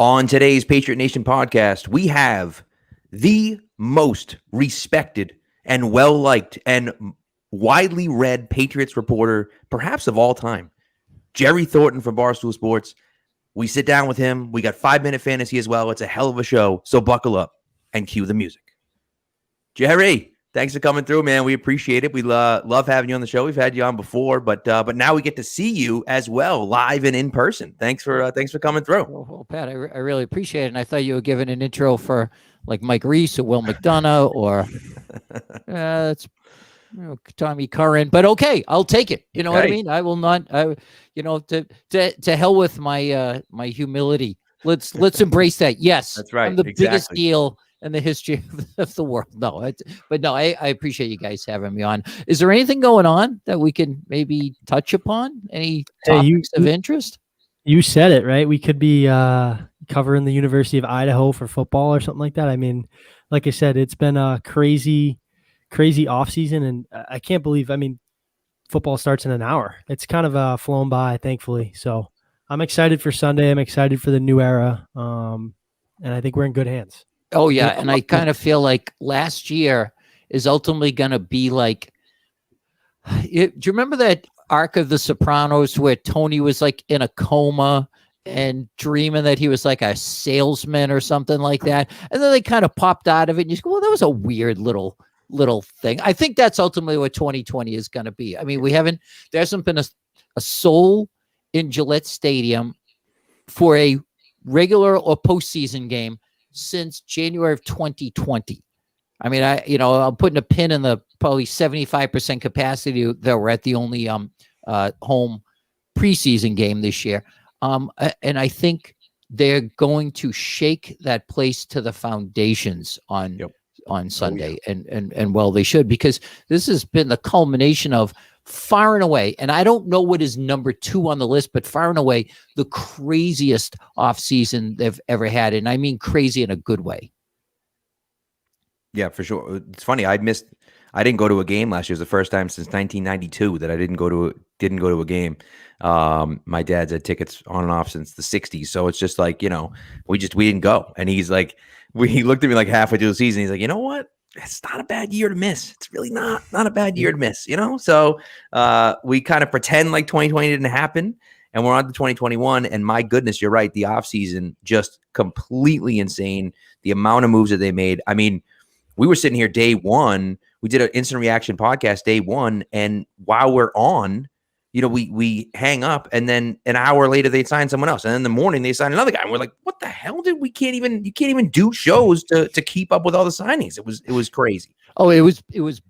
On today's Patriot Nation podcast, we have the most respected and well-liked and widely read Patriots reporter, perhaps of all time, Jerry Thornton from Barstool Sports. We sit down with him. We got 5-minute fantasy as well. It's a hell of a show, so buckle up and cue the music. Jerry, thanks for coming through, man. We appreciate it. We love having you on the show. We've had you on before, but now we get to see you as well, live and in person. Thanks for coming through. Well, Pat, I really appreciate it. And I thought you were giving an intro for like Mike Reese or Will McDonough or it's Tommy Curran. But okay, I'll take it. You know what I mean? I will not. To hell with my my humility. Let's embrace that. Yes, that's right. I'm the biggest deal in the history of the world. No, but I appreciate you guys having me on. Is there anything going on that we can maybe touch upon? Any topics of interest? You said it, right? We could be covering the University of Idaho for football or something like that. I mean, like I said, it's been a crazy off season, and I can't believe, football starts in an hour. It's kind of flown by, thankfully. So I'm excited for Sunday. I'm excited for the new era. And I think we're in good hands. Oh, yeah. And I kind of feel like last year is ultimately going to be like, do you remember that arc of The Sopranos where Tony was like in a coma and dreaming that he was like a salesman or something like that? And then they kind of popped out of it. And you go, well, that was a weird little thing. I think that's ultimately what 2020 is going to be. I mean, there hasn't been a soul in Gillette Stadium for a regular or postseason game since January of 2020. I mean, I'm putting a pin in the probably 75% capacity that we're at the only home preseason game this year. And I think they're going to shake that place to the foundations on Sunday. And well, they should, because this has been the culmination of far and away, and I don't know what is number 2 on the list, but far and away the craziest offseason they've ever had. And I mean crazy in a good way. Yeah, for sure. It's funny. I didn't go to a game last year. It was the first time since 1992 that I didn't go to a game. My dad's had tickets on and off since the 60s. So it's just like, we didn't go. And he's like, he looked at me like halfway through the season. He's like, you know what? It's not a bad year to miss. It's really not a bad year to miss, So we kind of pretend like 2020 didn't happen, and we're on to 2021. And my goodness, you're right. The offseason just completely insane. The amount of moves that they made. I mean, we were sitting here day one. We did an instant reaction podcast day one, and while we're on, we hang up, and then an hour later they sign someone else, and in the morning they sign another guy, and we're like, "What the hell did you can't even do shows to keep up with all the signings?" It was crazy. Oh, it was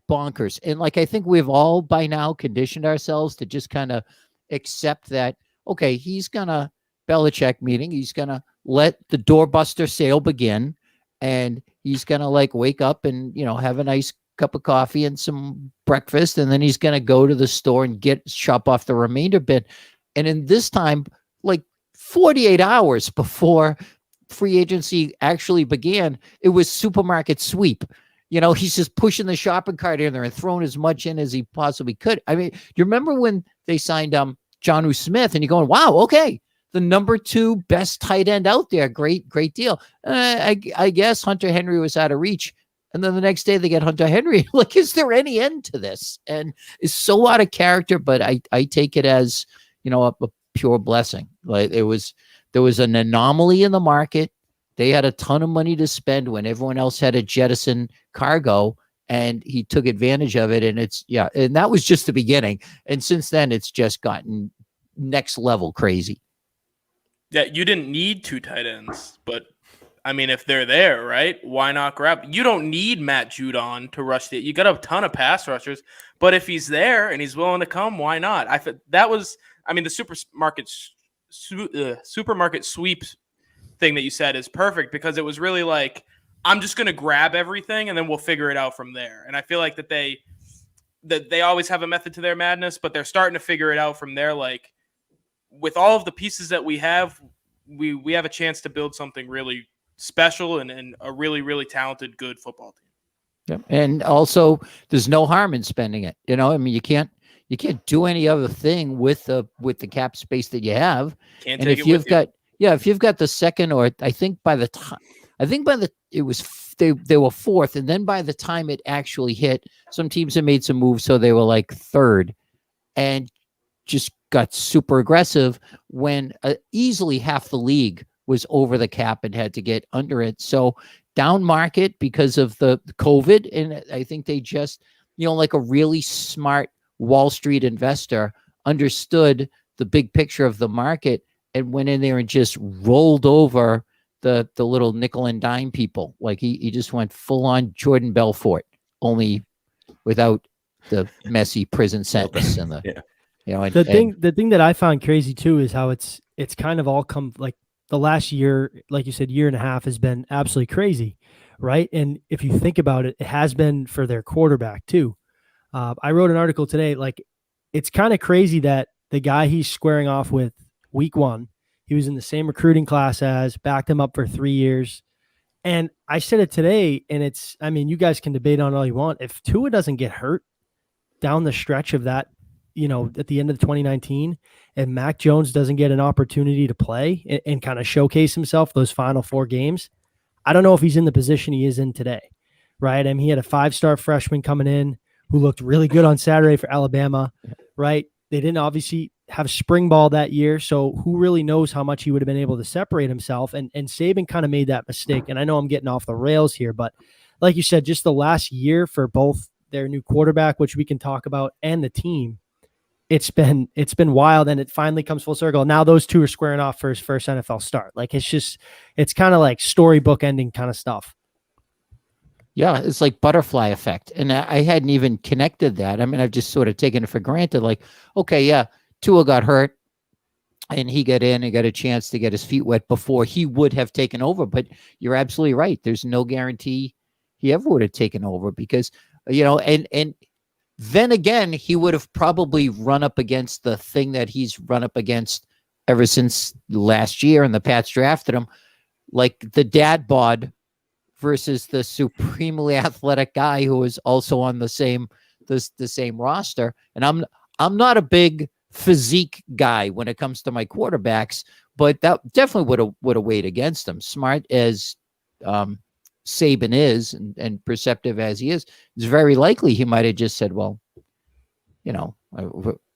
bonkers, and like I think we've all by now conditioned ourselves to just kind of accept that. Okay, he's gonna Belichick meeting. He's gonna let the doorbuster sale begin, and he's gonna like wake up and have a nice cup of coffee and some breakfast, and then he's going to go to the store and shop off the remainder bit. And in this time, like 48 hours before free agency actually began, it was supermarket sweep. He's just pushing the shopping cart in there and throwing as much in as he possibly could. I mean, you remember when they signed Jonnu Smith, and you're going, wow, okay, the number 2 best tight end out there. Great deal. I guess Hunter Henry was out of reach. And then the next day they get Hunter Henry. Like, is there any end to this? And it's so out of character, but I take it as, a pure blessing. Like there was an anomaly in the market. They had a ton of money to spend when everyone else had a jettison cargo, and he took advantage of it. And and that was just the beginning. And since then it's just gotten next level crazy. Yeah. You didn't need 2 tight ends, but I mean, if they're there, right, why not grab? You don't need Matt Judon to rush it. You got a ton of pass rushers, but if he's there and he's willing to come, why not? The supermarket sweeps thing that you said is perfect, because it was really like, I'm just going to grab everything and then we'll figure it out from there. And I feel like that they always have a method to their madness, but they're starting to figure it out from there. Like, with all of the pieces that we have, we have a chance to build something really special and a really, really talented, good football team. Yep. And also there's no harm in spending it. I mean, you can't do any other thing with the cap space that you have. Can't and take if it you've with got, Yeah, if you've got the second, or I think by the time, it was they were fourth, and then by the time it actually hit, some teams had made some moves, so they were like third, and just got super aggressive when easily half the league was over the cap and had to get under it. So down market because of the COVID, and I think they just, like a really smart Wall Street investor understood the big picture of the market and went in there and just rolled over the little nickel and dime people. Like he just went full on Jordan Belfort, only without the messy prison sentence and the the thing that I found crazy too is how it's kind of all come, like the last year, like you said, year and a half has been absolutely crazy, right? And if you think about it, it has been for their quarterback too. I wrote an article today, like it's kind of crazy that the guy he's squaring off with week one, he was in the same recruiting class as, backed him up for 3 years. And I said it today, and you guys can debate on all you want. If Tua doesn't get hurt down the stretch of that, at the end of 2019, and Mac Jones doesn't get an opportunity to play and kind of showcase himself those final 4 games, I don't know if he's in the position he is in today, right? I mean, he had a 5-star freshman coming in who looked really good on Saturday for Alabama, right? They didn't obviously have spring ball that year, so who really knows how much he would have been able to separate himself, and Saban kind of made that mistake. And I know I'm getting off the rails here, but like you said, just the last year for both their new quarterback, which we can talk about, and the team, it's been wild, and it finally comes full circle. Now those two are squaring off for his first NFL start. Like it's kind of like storybook ending kind of stuff. Yeah, it's like butterfly effect. And I hadn't even connected that. I mean, I've just sort of taken it for granted. Like, okay, yeah, Tua got hurt and he got in and got a chance to get his feet wet before he would have taken over. But you're absolutely right. There's no guarantee he ever would have taken over because, and then again, he would have probably run up against the thing that he's run up against ever since last year, and the Pats drafted him, like the dad bod versus the supremely athletic guy who is also on the same roster. And I'm not a big physique guy when it comes to my quarterbacks, but that definitely would have weighed against him. Smart as Saban is and perceptive as he is, it's very likely he might have just said, well,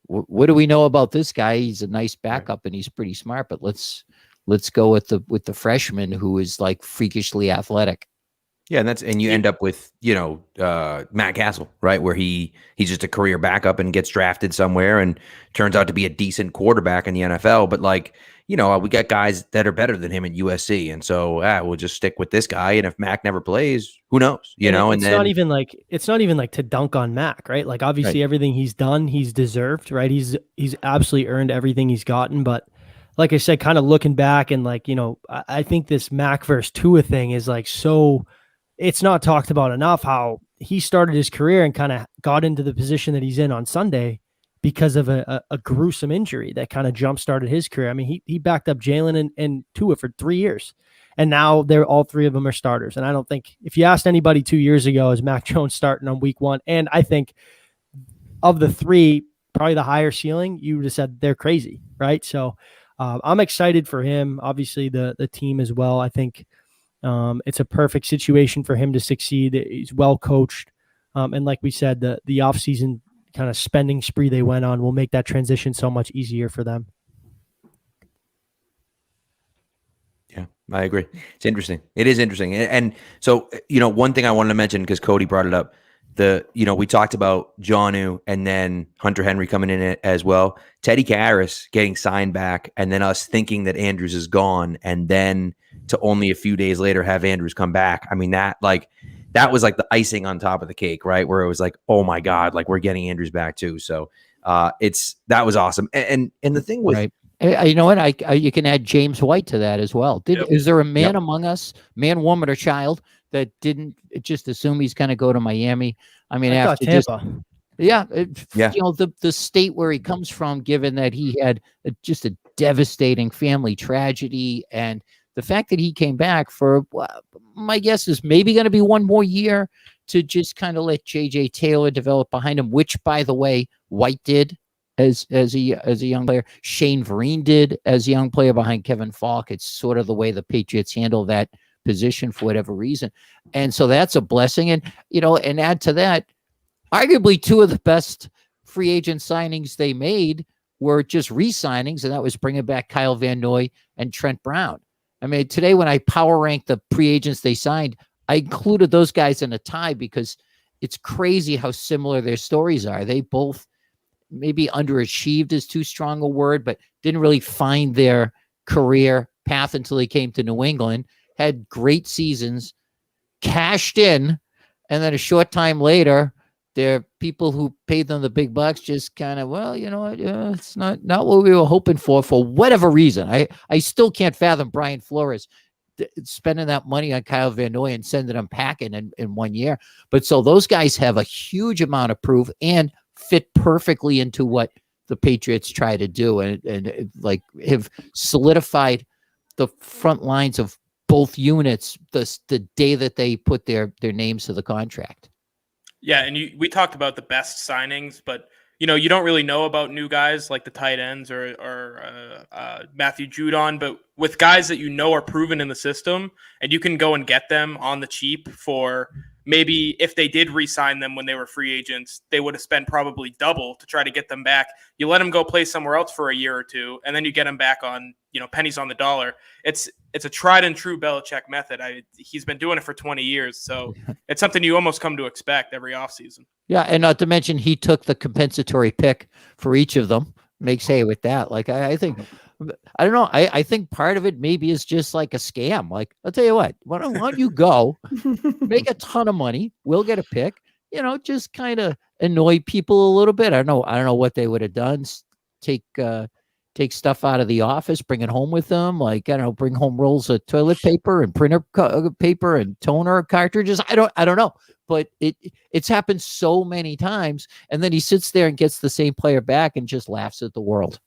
what do we know about this guy? He's a nice backup and he's pretty smart, but let's go with the freshman who is like freakishly athletic. Yeah, and you end up with, Matt Castle, right? Where he's just a career backup and gets drafted somewhere and turns out to be a decent quarterback in the NFL. But we got guys that are better than him at USC. And so we'll just stick with this guy. And if Mac never plays, who knows? It's not even like to dunk on Mac, right? Like obviously everything he's done, he's deserved, right? He's absolutely earned everything he's gotten. But like I said, kind of looking back and I think this Mac versus Tua thing is so, it's not talked about enough how he started his career and kind of got into the position that he's in on Sunday because of a gruesome injury that kind of jump-started his career. I mean, he backed up Jalen and Tua for 3 years, and now all 3 of them are starters. And I don't think, if you asked anybody 2 years ago, is Mac Jones starting on week 1? And I think of the 3, probably the higher ceiling, you would have said they're crazy, right? So I'm excited for him. Obviously, the team as well. I think it's a perfect situation for him to succeed. He's well coached. And like we said, the offseason kind of spending spree they went on will make that transition so much easier for them. Yeah, I agree. It's interesting. It is interesting. And so, one thing I wanted to mention, because Cody brought it up, we talked about Jonnu and then Hunter Henry coming in as well. Teddy Karras getting signed back, and then us thinking that Andrews is gone, and then to only a few days later have Andrews come back. I mean, that was like the icing on top of the cake, right? Where it was like, oh my God, like we're getting Andrews back too. So that was awesome. And the thing with, right. You know what? You can add James White to that as well. Is there a man among us, man, woman, or child, that didn't just assume he's going to go to Miami? I mean, after Tampa. The state where he comes from, given that he had just a devastating family tragedy, and the fact that he came back for, my guess is maybe going to be one more year to just kind of let JJ Taylor develop behind him, which, by the way, White did. as a young player. Shane Vereen did as a young player behind Kevin Falk. It's sort of the way the Patriots handle that position for whatever reason. And so that's a blessing. And, and add to that, arguably two of the best free agent signings they made were just re-signings, and that was bringing back Kyle Van Noy and Trent Brown. I mean, today when I power ranked the free agents they signed, I included those guys in a tie because it's crazy how similar their stories are. They both maybe underachieved is too strong a word, but didn't really find their career path until they came to New England, had great seasons, cashed in, and then a short time later, their people who paid them the big bucks just kind of, well, you know what, it's not what we were hoping for whatever reason. I still can't fathom Brian Flores spending that money on Kyle Van Noy and sending them packing in 1 year. But so those guys have a huge amount of proof and fit perfectly into what the Patriots try to do, and like have solidified the front lines of both units the day that they put their names to the contract. Yeah, and we talked about the best signings, but you don't really know about new guys like the tight ends or Matthew Judon, but with guys that are proven in the system, and you can go and get them on the cheap for maybe if they did re-sign them when they were free agents, they would have spent probably double to try to get them back. You let them go play somewhere else for a year or two, and then you get them back on pennies on the dollar. It's a tried and true Belichick method. He's been doing it for 20 years, so it's something you almost come to expect every offseason. Yeah, and not to mention he took the compensatory pick for each of them. Makes hay with that. Like I think, I don't know. I think part of it maybe is just like a scam. Like, I'll tell you what, why don't you go make a ton of money? We'll get a pick. Just kind of annoy people a little bit. I don't know what they would have done. Take stuff out of the office, bring it home with them. Like, I don't know, bring home rolls of toilet paper and printer paper and toner cartridges. I don't know, but it's happened so many times. And then he sits there and gets the same player back and just laughs at the world.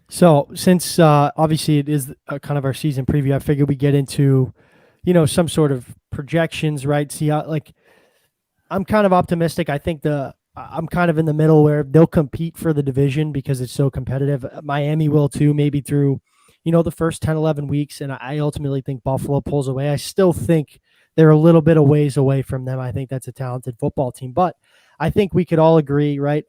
So since obviously it is kind of our season preview, I figured we get into, some sort of projections, right? See how, like, I'm kind of optimistic. I think I'm kind of in the middle where they'll compete for the division because it's so competitive. Miami will too, maybe through, the first 10, 11 weeks. And I ultimately think Buffalo pulls away. I still think they're a little bit of ways away from them. I think that's a talented football team, but I think we could all agree, right?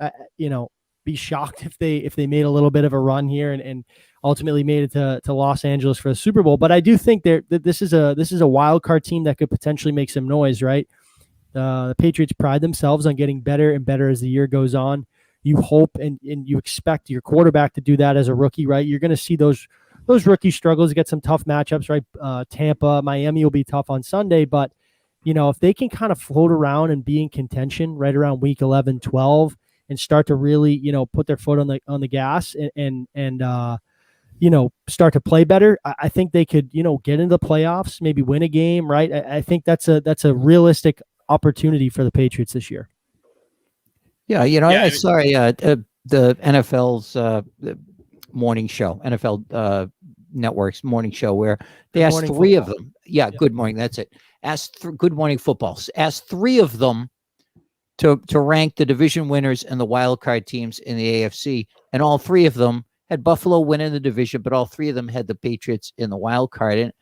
Be shocked if they made a little bit of a run here and ultimately made it to Los Angeles for the Super Bowl. But I do think that this is a wild card team that could potentially make some noise, right? The Patriots pride themselves on getting better and better as the year goes on. You hope and you expect your quarterback to do that as a rookie, right? You're going to see those rookie struggles, get some tough matchups, right? Tampa, Miami will be tough on Sunday, but if they can kind of float around and be in contention right around week 11, 12 and start to really, put their foot on the gas and start to play better, I think they could, get into the playoffs, maybe win a game, right? I think that's a realistic opportunity for the Patriots this year. Yeah, I saw the NFL's morning show, NFL Network's morning show, where they asked three of them. Yeah, Good Morning. That's it. Good Morning Football. Asked three of them to rank the division winners and the wild card teams in the AFC, and all three of them had Buffalo winning the division, but all three of them had the Patriots in the wild card. And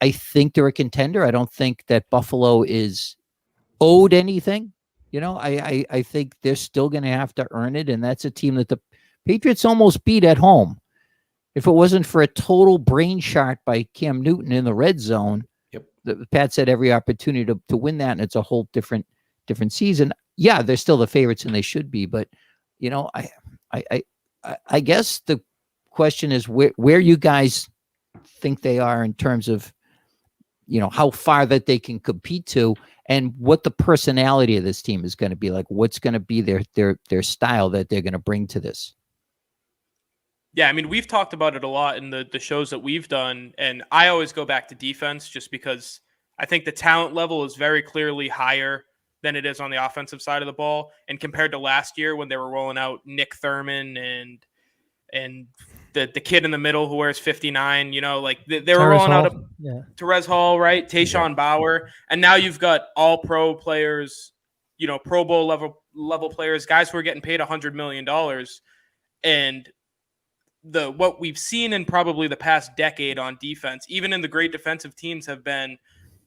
I think they're a contender. I don't think that Buffalo is owed anything. I think they're still going to have to earn it, and that's a team that the Patriots almost beat at home. If it wasn't for a total brain shot by Cam Newton in the red zone, the Pats had every opportunity to win that, and it's a whole different season. Yeah, they're still the favorites, and they should be. But I guess the question is where you guys think they are in terms of how far that they can compete to, and what the personality of this team is going to be like. What's going to be their style that they're going to bring to this? Yeah, I mean, we've talked about it a lot in the shows that we've done, and I always go back to defense just because I think the talent level is very clearly higher than it is on the offensive side of the ball. And compared to last year when they were rolling out Nick Thurman and the kid in the middle who wears 59, they were rolling out Terez Hall, right? Tayshawn Bauer. And now you've got all pro players, Pro Bowl level players, guys who are getting paid $100 million. And what we've seen in probably the past decade on defense, even in the great defensive teams, have been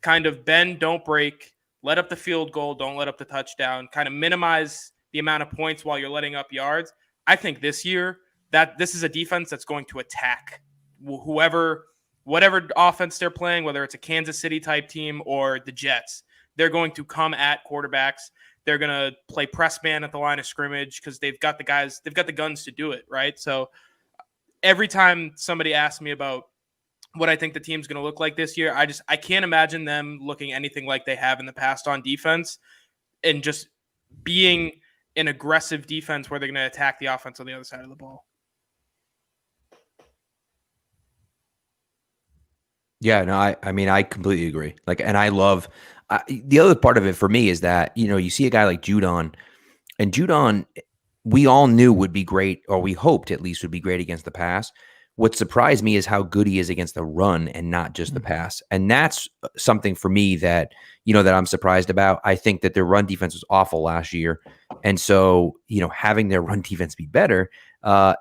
kind of bend, don't break, let up the field goal, don't let up the touchdown, kind of minimize the amount of points while you're letting up yards. I think this year that this is a defense that's going to attack whatever offense they're playing, whether it's a Kansas City type team or the Jets. They're going to come at quarterbacks. They're going to play press man at the line of scrimmage because they've got the guns to do it, right? So every time somebody asks me about what I think the team's going to look like this year, I can't imagine them looking anything like they have in the past on defense and just being an aggressive defense where they're going to attack the offense on the other side of the ball. Yeah, no, I mean, I completely agree. Like, and I love the other part of it for me is that, you see a guy like Judon, and Judon, we all knew would be great, or we hoped at least would be great against the pass. What surprised me is how good he is against the run and not just the pass. And that's something for me that, that I'm surprised about. I think that their run defense was awful last year. And so, having their run defense be better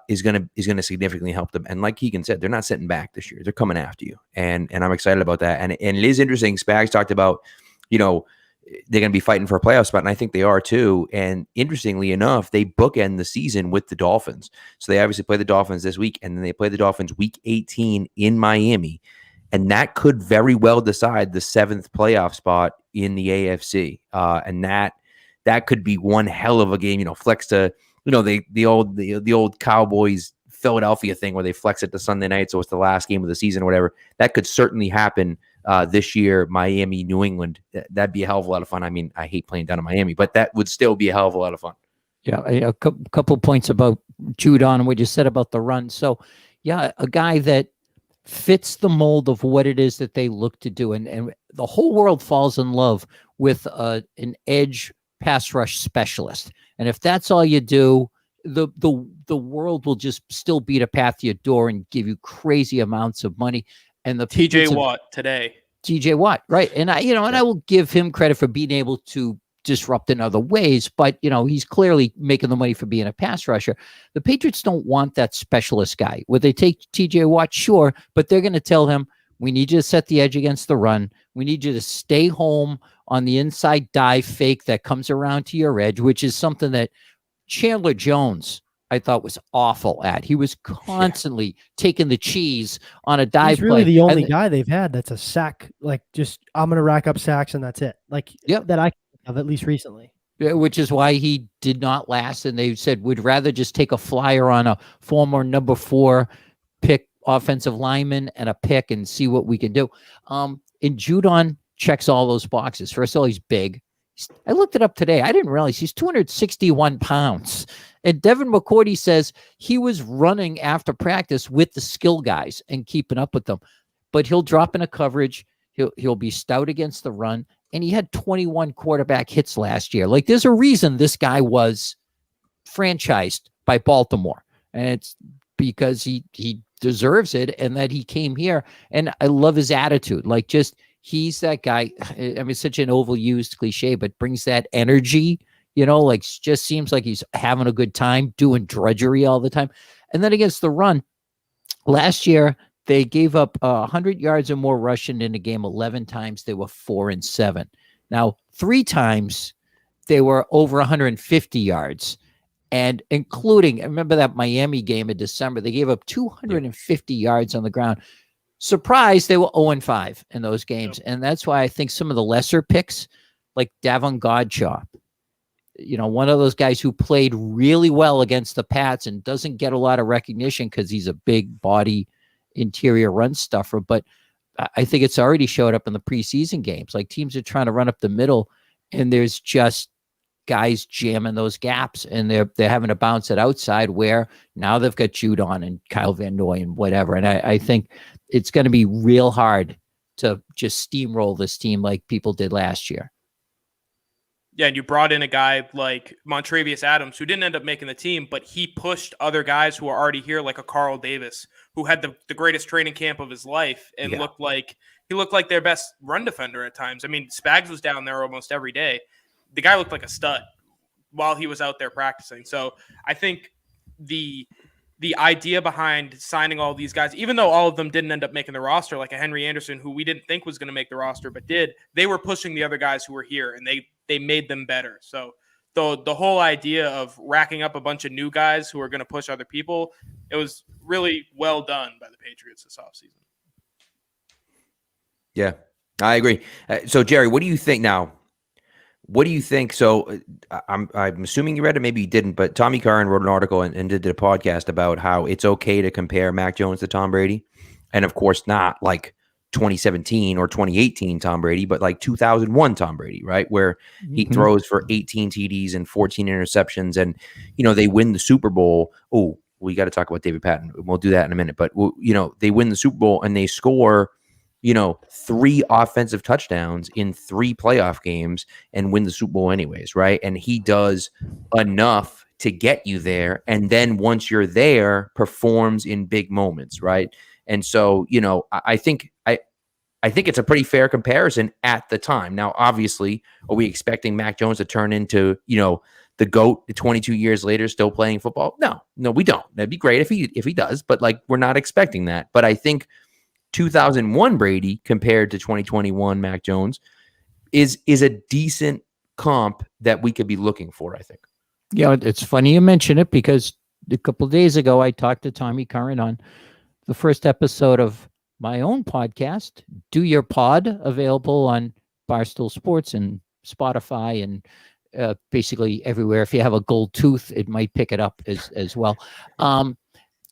is going to significantly help them. And like Keegan said, they're not sitting back this year. They're coming after you. And I'm excited about that. And it is interesting. Spags talked about, they're going to be fighting for a playoff spot, and I think they are too. And interestingly enough, they bookend the season with the Dolphins. So they obviously play the Dolphins this week, and then they play the Dolphins week 18 in Miami. And that could very well decide the 7th playoff spot in the AFC. And that could be one hell of a game, flex to, the old Cowboys Philadelphia thing where they flex it to Sunday night. So it's the last game of the season or whatever. That could certainly happen this year, Miami, New England. That'd be a hell of a lot of fun. I mean, I hate playing down in Miami, but that would still be a hell of a lot of fun. Yeah, a couple of points about Judon and what you said about the run. So, yeah, a guy that fits the mold of what it is that they look to do. And the whole world falls in love with an edge pass rush specialist. And if that's all you do, the world will just still beat a path to your door and give you crazy amounts of money. And the TJ Watt today. TJ Watt, right? And I will give him credit for being able to disrupt in other ways, but he's clearly making the money for being a pass rusher. The Patriots don't want that specialist guy. Would they take TJ Watt? Sure, but they're going to tell him, we need you to set the edge against the run. We need you to stay home on the inside dive fake that comes around to your edge, which is something that Chandler Jones, I thought, was awful at. He was constantly taking the cheese on a dive He's really play. the only guy they've had that's a sack, like just I'm going to rack up sacks and that's it. Like that I have at least recently. Which is why he did not last. And they said, we'd rather just take a flyer on a former number 4 pick offensive lineman and a pick and see what we can do. And Judon checks all those boxes. First of all, he's big. I looked it up today. I didn't realize he's 261 pounds. And Devin McCourty says he was running after practice with the skill guys and keeping up with them. But he'll drop in a coverage. He'll be stout against the run. And he had 21 quarterback hits last year. Like, there's a reason this guy was franchised by Baltimore. And it's because he deserves it and that he came here. And I love his attitude. Like, just, he's that guy. I mean, such an overused cliche, but brings that energy, like just seems like he's having a good time doing drudgery all the time. And then against the run, last year, they gave up 100 yards or more rushing in a game 11 times. They were 4-7. Now, 3 times they were over 150 yards. And including, I remember that Miami game in December, they gave up 250 yards on the ground. Surprised, they were 0-5 in those games. Yep. And that's why I think some of the lesser picks, like Davon Godchaux, one of those guys who played really well against the Pats and doesn't get a lot of recognition because he's a big body interior run stuffer. But I think it's already showed up in the preseason games. Like, teams are trying to run up the middle, and there's just guys jamming those gaps, and they're having to bounce it outside, where now they've got Judon and Kyle Van Noy and whatever. And I think it's going to be real hard to just steamroll this team like people did last year. Yeah, and you brought in a guy like Montravius Adams, who didn't end up making the team, but he pushed other guys who are already here, like a Carl Davis, who had the greatest training camp of his life and looked like their best run defender at times. I mean, Spags was down there almost every day. The guy looked like a stud. while he was out there practicing. So I think the idea behind signing all these guys, even though all of them didn't end up making the roster, like a Henry Anderson, who we didn't think was going to make the roster, but did, they were pushing the other guys who were here, and they made them better. So the whole idea of racking up a bunch of new guys who are going to push other people, it was really well done by the Patriots this offseason. Yeah, I agree. So, Jerry, what do you think now? What do you think? So I'm assuming you read it, maybe you didn't, but Tommy Curran wrote an article and did a podcast about how it's okay to compare Mac Jones to Tom Brady. And of course, not like 2017 or 2018 Tom Brady, but like 2001 Tom Brady, right? Where he throws for 18 TDs and 14 interceptions, and, you know, they win the Super Bowl. Oh, we got to talk about David Patton. We'll do that in a minute. But, you know, they win the Super Bowl and they score, you know, 3 offensive touchdowns in 3 playoff games and win the Super Bowl anyways, right? And he does enough to get you there. And then once you're there, performs in big moments, right? And so, you know, I think it's a pretty fair comparison at the time. Now, obviously, are we expecting Mac Jones to turn into, you know, the GOAT 22 years later still playing football? No, we don't. That'd be great if he does, but like, we're not expecting that. But I think 2001 Brady compared to 2021 Mac Jones is a decent comp that we could be looking for, I think. Yeah, it's funny you mention it, because a couple of days ago I talked to Tommy Curran on the first episode of my own podcast, Do Your Pod, available on Barstool Sports and Spotify and basically everywhere. If you have a gold tooth, it might pick it up as well.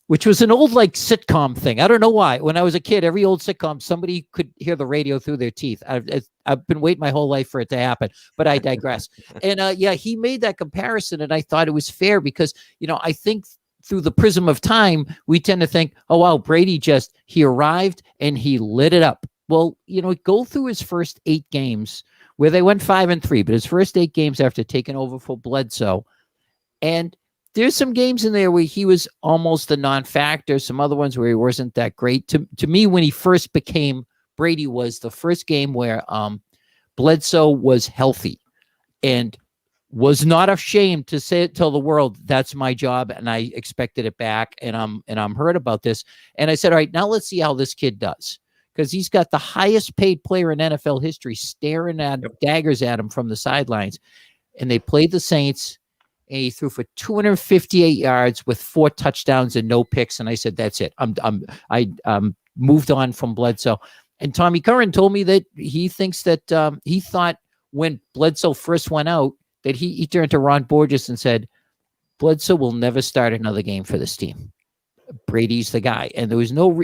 Which was an old like sitcom thing. I don't know why. When I was a kid, every old sitcom, somebody could hear the radio through their teeth. I've been waiting my whole life for it to happen, but I digress. And yeah, he made that comparison, and I thought it was fair because, you know, I think through the prism of time, we tend to think, oh, wow, Brady he arrived and he lit it up. Well, you know, go through his first 8 games where they went 5-3, but his first 8 games after taking over for Bledsoe, and there's some games in there where he was almost a non-factor. Some other ones where he wasn't that great. To me, when he first became Brady, was the first game where Bledsoe was healthy and was not ashamed to say it, tell the world, that's my job, and I expected it back, and I'm hurt about this. And I said, all right, now let's see how this kid does, because he's got the highest paid player in NFL history staring at daggers at him from the sidelines. And they played the Saints. And he threw for 258 yards with 4 touchdowns and no picks. And I said, that's it. I moved on from Bledsoe. And Tommy Curran told me that he thinks that he thought when Bledsoe first went out that he turned to Ron Borges and said, Bledsoe will never start another game for this team. Brady's the guy. And there was no,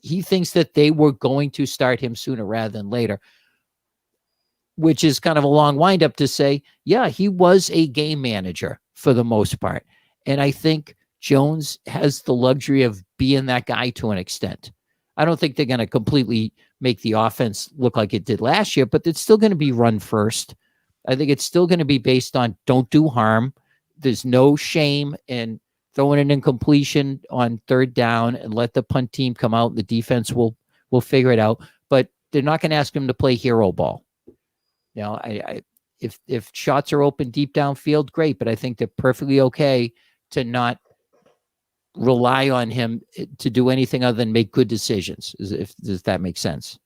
he thinks that they were going to start him sooner rather than later, which is kind of a long windup to say, yeah, he was a game manager for the most part. And I think Jones has the luxury of being that guy to an extent. I don't think they're going to completely make the offense look like it did last year, but it's still going to be run first. I think it's still going to be based on don't do harm. There's no shame in throwing an incompletion on 3rd down and let the punt team come out. The defense will figure it out, but they're not going to ask him to play hero ball. You know, if shots are open deep downfield, great, but I think they're perfectly okay to not rely on him to do anything other than make good decisions. Does that make sense?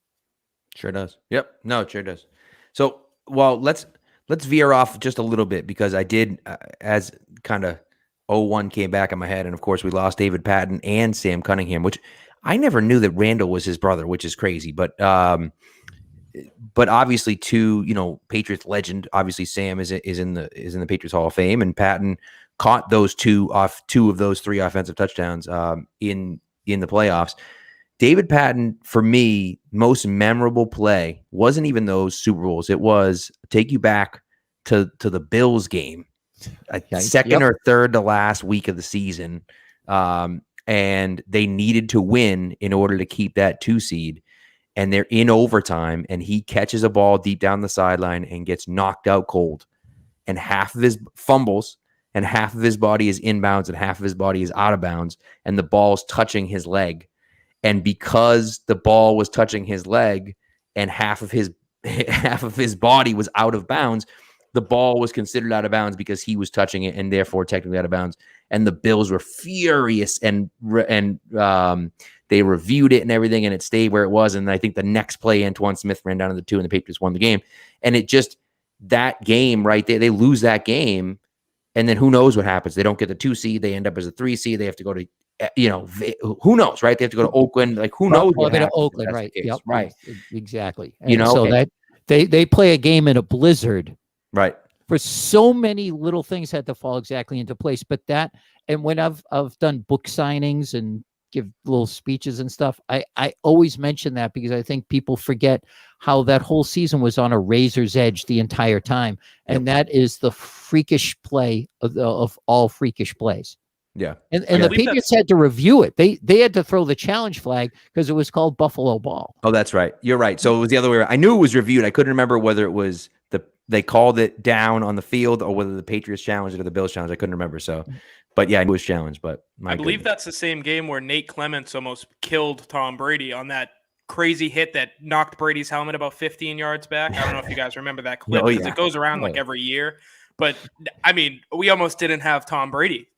Sure does. Yep. No, it sure does. So, well, let's veer off just a little bit, because I did, as kind of 01 came back in my head, and of course we lost David Patton and Sam Cunningham, which I never knew that Randall was his brother, which is crazy, but obviously, two, you know, Patriots legend. Obviously, Sam is in the Patriots Hall of Fame, and Patton caught those 2 of those 3 offensive touchdowns in the playoffs. David Patton, for me, most memorable play wasn't even those Super Bowls. It was take you back to the Bills game, second or third to last week of the season, and they needed to win in order to keep that 2 seed. And they're in overtime, and he catches a ball deep down the sideline and gets knocked out cold. And half of his fumbles, and half of his body is inbounds, and half of his body is out of bounds, and the ball's touching his leg. And because the ball was touching his leg and half of his body was out of bounds, the ball was considered out of bounds because he was touching it and therefore technically out of bounds. And the Bills were furious and they reviewed it and everything, and it stayed where it was. And I think the next play, Antoine Smith ran down to the 2 and the Patriots won the game. And it just, that game right there, they lose that game. And then who knows what happens? They don't get the 2 seed. They end up as a 3 seed. They have to go to, who knows, right? They have to go to Oakland. Like, who knows? Well, to Oakland, right? Yep, right. Exactly. And so okay. that they play a game in a blizzard, right? For so many little things had to fall exactly into place. But that, and when I've done book signings and give little speeches and stuff, I always mention that because I think people forget how that whole season was on a razor's edge the entire time. And that is the freakish play of all freakish plays. Yeah. And the Patriots had to review it. They had to throw the challenge flag because it was called Buffalo Ball. Oh, that's right. You're right. So it was the other way around. I knew it was reviewed. I couldn't remember whether it was they called it down on the field or whether the Patriots challenged it or the Bills challenged. I couldn't remember. So, but yeah, it was challenged. But I believe that's the same game where Nate Clements almost killed Tom Brady on that crazy hit that knocked Brady's helmet about 15 yards back. I don't know if you guys remember that clip because it goes around like every year. But I mean, we almost didn't have Tom Brady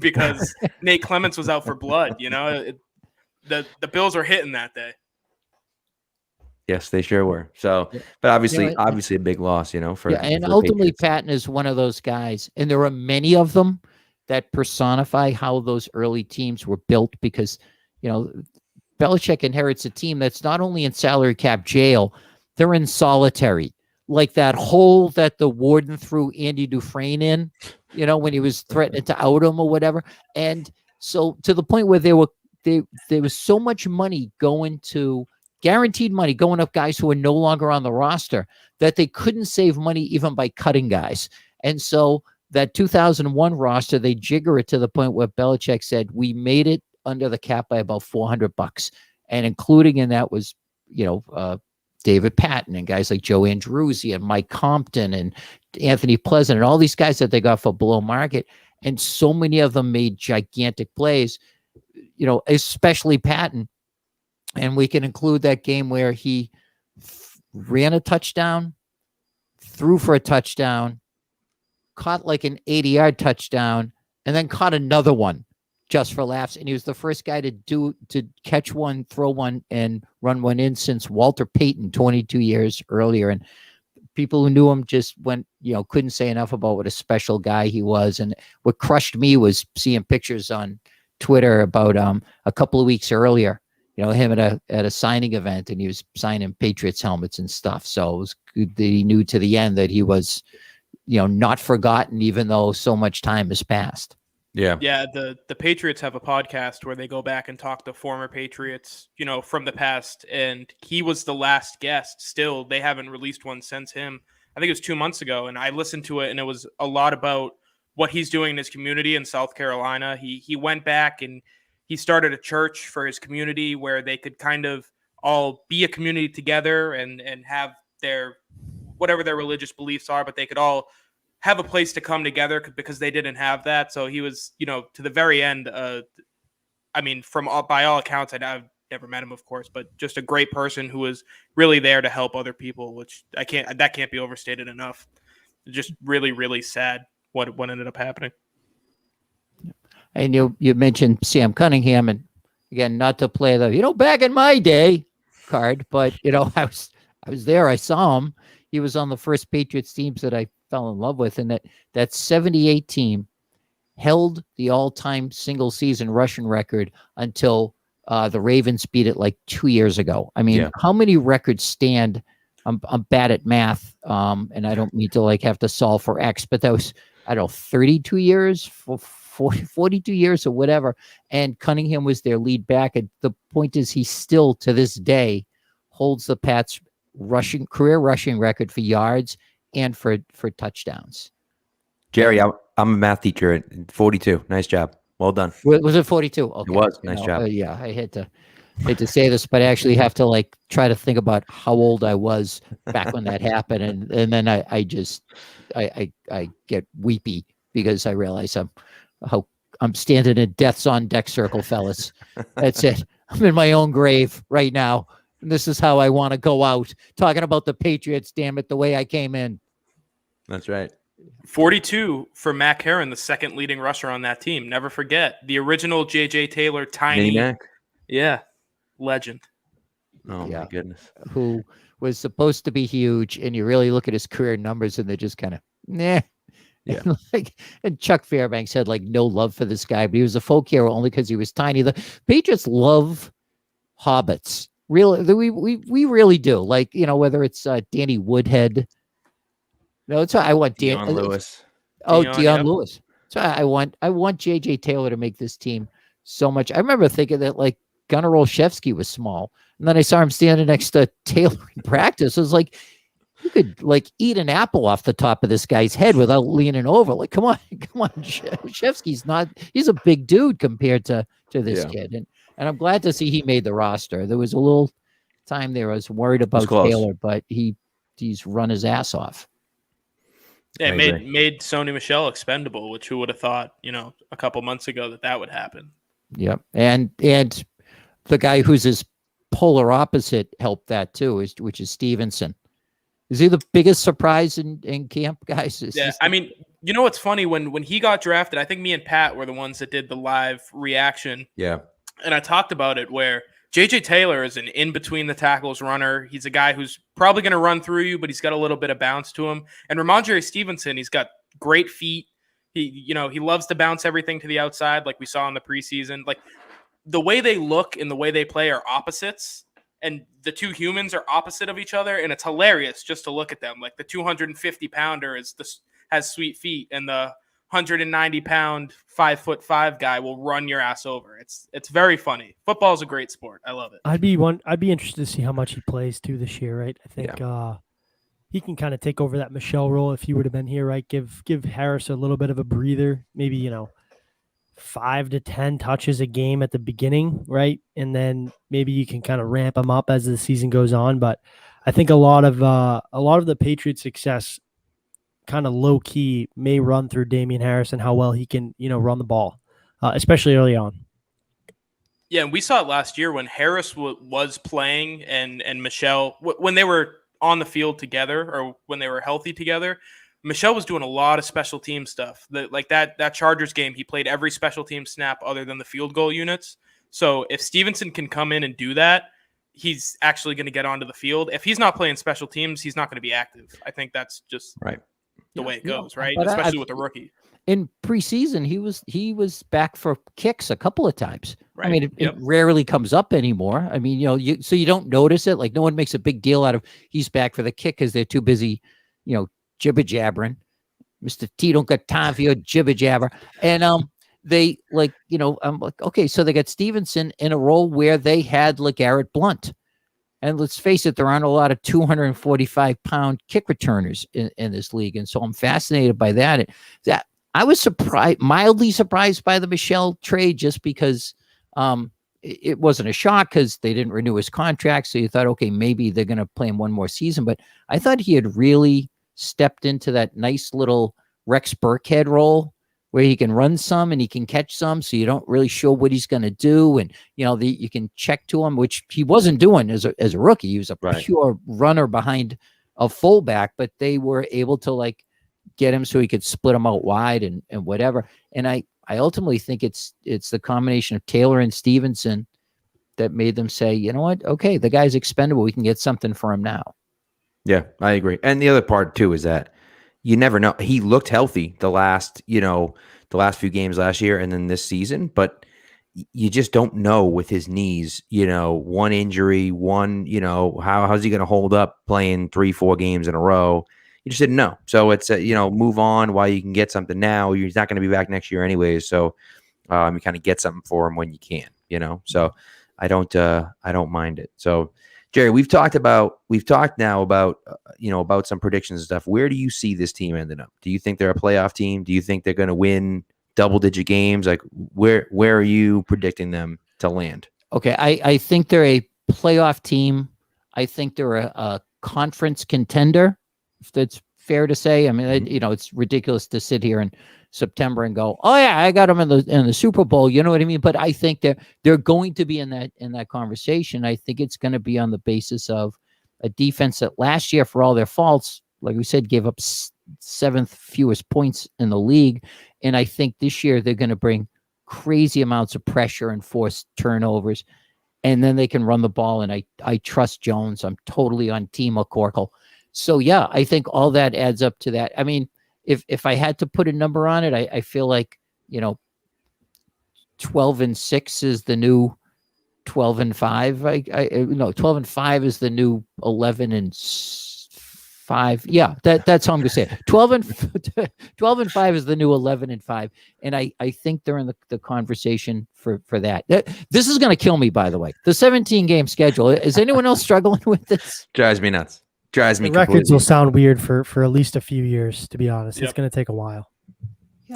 because Nate Clements was out for blood. The Bills were hitting that day. Yes, they sure were. So, but obviously a big loss, for and for ultimately Patriots. Patton is one of those guys, and there are many of them that personify how those early teams were built because, Belichick inherits a team that's not only in salary cap jail, they're in solitary. Like that hole that the warden threw Andy Dufresne in, when he was threatening to out him or whatever. And so to the point where there was so much money going to guaranteed money going up guys who are no longer on the roster that they couldn't save money even by cutting guys. And so that 2001 roster, they jigger it to the point where Belichick said, we made it under the cap by about $400. And including in that was, David Patton and guys like Joe Andruzzi and Mike Compton and Anthony Pleasant and all these guys that they got for below market. And so many of them made gigantic plays, especially Patton. And we can include that game where he ran a touchdown, threw for a touchdown, caught like an 80-yard touchdown, and then caught another one just for laughs. And he was the first guy to catch one, throw one, and run one in since Walter Payton 22 years earlier. And people who knew him just couldn't say enough about what a special guy he was. And what crushed me was seeing pictures on Twitter about a couple of weeks earlier. Him at a signing event, and he was signing Patriots helmets and stuff. So it was good that he knew to the end that he was, not forgotten, even though so much time has passed. Yeah. Yeah. The Patriots have a podcast where they go back and talk to former Patriots, from the past. And he was the last guest. Still, they haven't released one since him. I think it was 2 months ago. And I listened to it, and it was a lot about what he's doing in his community in South Carolina. He went back and he started a church for his community where they could kind of all be a community together and have their, whatever their religious beliefs are, but they could all have a place to come together because they didn't have that. So he was, to the very end, by all accounts, I've never met him, of course, but just a great person who was really there to help other people, which that can't be overstated enough. Just really, really sad what ended up happening. And you mentioned Sam Cunningham, and again, not to play the back in my day card, but I was there. I saw him. He was on the first Patriots teams that I fell in love with, and that 78 team held the all-time single season rushing record until the Ravens beat it like 2 years ago. I mean, how many records stand? I'm bad at math, and I don't mean to have to solve for X, but that was 32 years for 42 years or whatever. And Cunningham was their lead back. And the point is, he still to this day holds the Pats career rushing record for yards and for touchdowns. Jerry, I'm a math teacher at 42. Nice job. Well done. Was it 42? Okay. It was. Nice job. Yeah, I hate to say this, but I actually have to try to think about how old I was back when that happened. And then I get weepy because I realize I'm standing in death's on deck circle, fellas. That's it. I'm in my own grave right now. And this is how I want to go out, talking about the Patriots, damn it, the way I came in. That's right. 42 for Mac Heron, the second leading rusher on that team. Never forget the original J.J. Taylor, tiny. Mini Mac. Yeah, legend. Oh Yeah. my goodness. Who was supposed to be huge, and you really look at his career numbers, and they're just kind of nah. Yeah. And Chuck Fairbanks had like no love for this guy, but he was a folk hero only because he was tiny. The Patriots love hobbits. Really, we really do. Like, whether it's Danny Woodhead. No, it's why I want Deion Lewis. Deion yep. Lewis. So I want J.J. Taylor to make this team so much. I remember thinking that like Gunnar Olszewski was small, and then I saw him standing next to Taylor in practice. I was like, you could like eat an apple off the top of this guy's head without leaning over. Like, come on, Olszewski's not. He's a big dude compared to this kid, and I'm glad to see he made the roster. There was a little time there I was worried about Taylor, but he's run his ass off. Yeah, made Sony Michel expendable, which who would have thought, a couple months ago that would happen. Yep. And the guy who's his polar opposite helped that too, which is Stevenson. Is he the biggest surprise in camp, guys? I mean, what's funny? When he got drafted, I think me and Pat were the ones that did the live reaction. Yeah. And I talked about it where J.J. Taylor is an in-between-the-tackles runner. He's a guy who's probably going to run through you, but he's got a little bit of bounce to him. And Ramondre Stevenson, he's got great feet. He loves to bounce everything to the outside like we saw in the preseason. Like, the way they look and the way they play are opposites, and the two humans are opposite of each other, and it's hilarious just to look at them. Like, the 250-pounder has sweet feet, and the 190-pound, 5'5" guy will run your ass over. It's very funny. Football is a great sport. I love it. I'd be interested to see how much he plays too this year, right? I think he can kind of take over that Michelle role if he would have been here, right? Give Harris a little bit of a breather, maybe 5 to 10 touches a game at the beginning, right? And then maybe you can kind of ramp him up as the season goes on. But I think a lot of the Patriots' success, kind of low key, may run through Damian Harris and how well he can, run the ball, especially early on. Yeah, and we saw it last year when Harris was playing and Michelle, when they were on the field together or when they were healthy together, Michelle was doing a lot of special team stuff. That Chargers game, he played every special team snap other than the field goal units. So if Stevenson can come in and do that, he's actually going to get onto the field. If he's not playing special teams, he's not going to be active. I think that's just the way it goes, right? But especially with a rookie. In preseason, he was back for kicks a couple of times. Right. I mean, it rarely comes up anymore. I mean, so you don't notice it. Like, no one makes a big deal out of he's back for the kick because they're too busy, jibber jabbering. Mr. T don't got time for your jibber jabber. And they I'm like, okay, so they got Stevenson in a role where they had LeGarrette Blount. And let's face it, there aren't a lot of 245-pound kick returners in this league. And so I'm fascinated by that. I was mildly surprised by the Michelle trade just because it wasn't a shock because they didn't renew his contract. So you thought, okay, maybe they're going to play him one more season. But I thought he had really stepped into that nice little Rex Burkhead role where he can run some and he can catch some. So you don't really sure what he's going to do. And, you can check to him, which he wasn't doing as a rookie. He was a pure runner behind a fullback, but they were able to get him so he could split him out wide and whatever. And I ultimately think it's the combination of Taylor and Stevenson that made them say, you know what? Okay, the guy's expendable. We can get something for him now. Yeah, I agree. And the other part too is that you never know. He looked healthy the last few games last year and then this season, but you just don't know with his knees, one injury, how's he going to hold up playing 3-4 games in a row? You just didn't know. So it's move on while you can get something now. He's not going to be back next year anyways. So you kind of get something for him when you can, so I don't mind it. So Jerry, we've talked now about about some predictions and stuff. Where do you see this team ending up? Do you think they're a playoff team? Do you think they're going to win double-digit games? Like, where are you predicting them to land? Okay, I think they're a playoff team. I think they're a conference contender, if that's fair to say. I mean, it's ridiculous to sit here in September and go, oh yeah, I got them in the Super Bowl. You know what I mean? But I think they're going to be in that conversation. I think it's going to be on the basis of a defense that last year, for all their faults, like we said, gave up 7th fewest points in the league. And I think this year they're going to bring crazy amounts of pressure and force turnovers. And then they can run the ball. And I trust Jones. I'm totally on Team McCorkle. So, yeah, I think all that adds up to that. I mean, if I had to put a number on it, I feel like, 12-6 is the new 12-5. No, 12-5 is the new 11-5. Yeah, that's how I'm gonna say it. 12-5 is the new 11-5, and I think they're in the conversation for that. This is gonna kill me, by the way. The 17-game schedule. Is anyone else struggling with this? Drives me nuts. Drives me. The records completely. will sound weird for at least a few years, to be honest. Yep. It's going to take a while.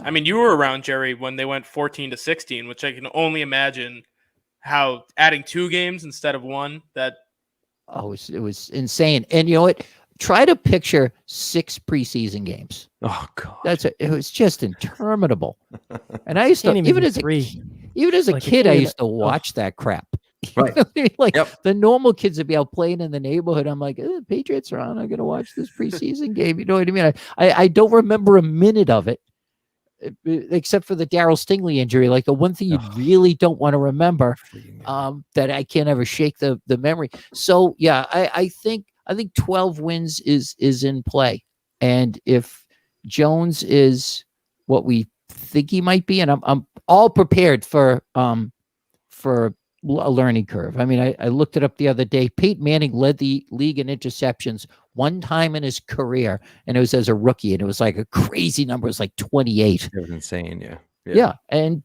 I mean, you were around, Jerry, when they went 14-16, which I can only imagine how adding 2 games instead of 1, that. Oh, it was insane. And you know what? Try to picture 6 preseason games. Oh God, It was just interminable. And I used to, Can't even do as a 3. even as a Like, kid, you I can't used to watch that crap. Right. You know what I mean? Like Yep. the normal kids would be out playing in the neighborhood. I'm like, Patriots are on. I'm gonna watch this preseason game. You know what I mean? I don't remember a minute of it, except for the Darryl Stingley injury. Like the one thing you really don't want to remember, that I can't ever shake the memory. So yeah, I think 12 wins is in play, and if Jones is what we think he might be, and I'm all prepared for a learning curve. I mean, I looked it up the other day. Peyton Manning led the league in interceptions one time in his career, and it was as a rookie, and it was like a crazy number. It was like 28. It was insane. Yeah.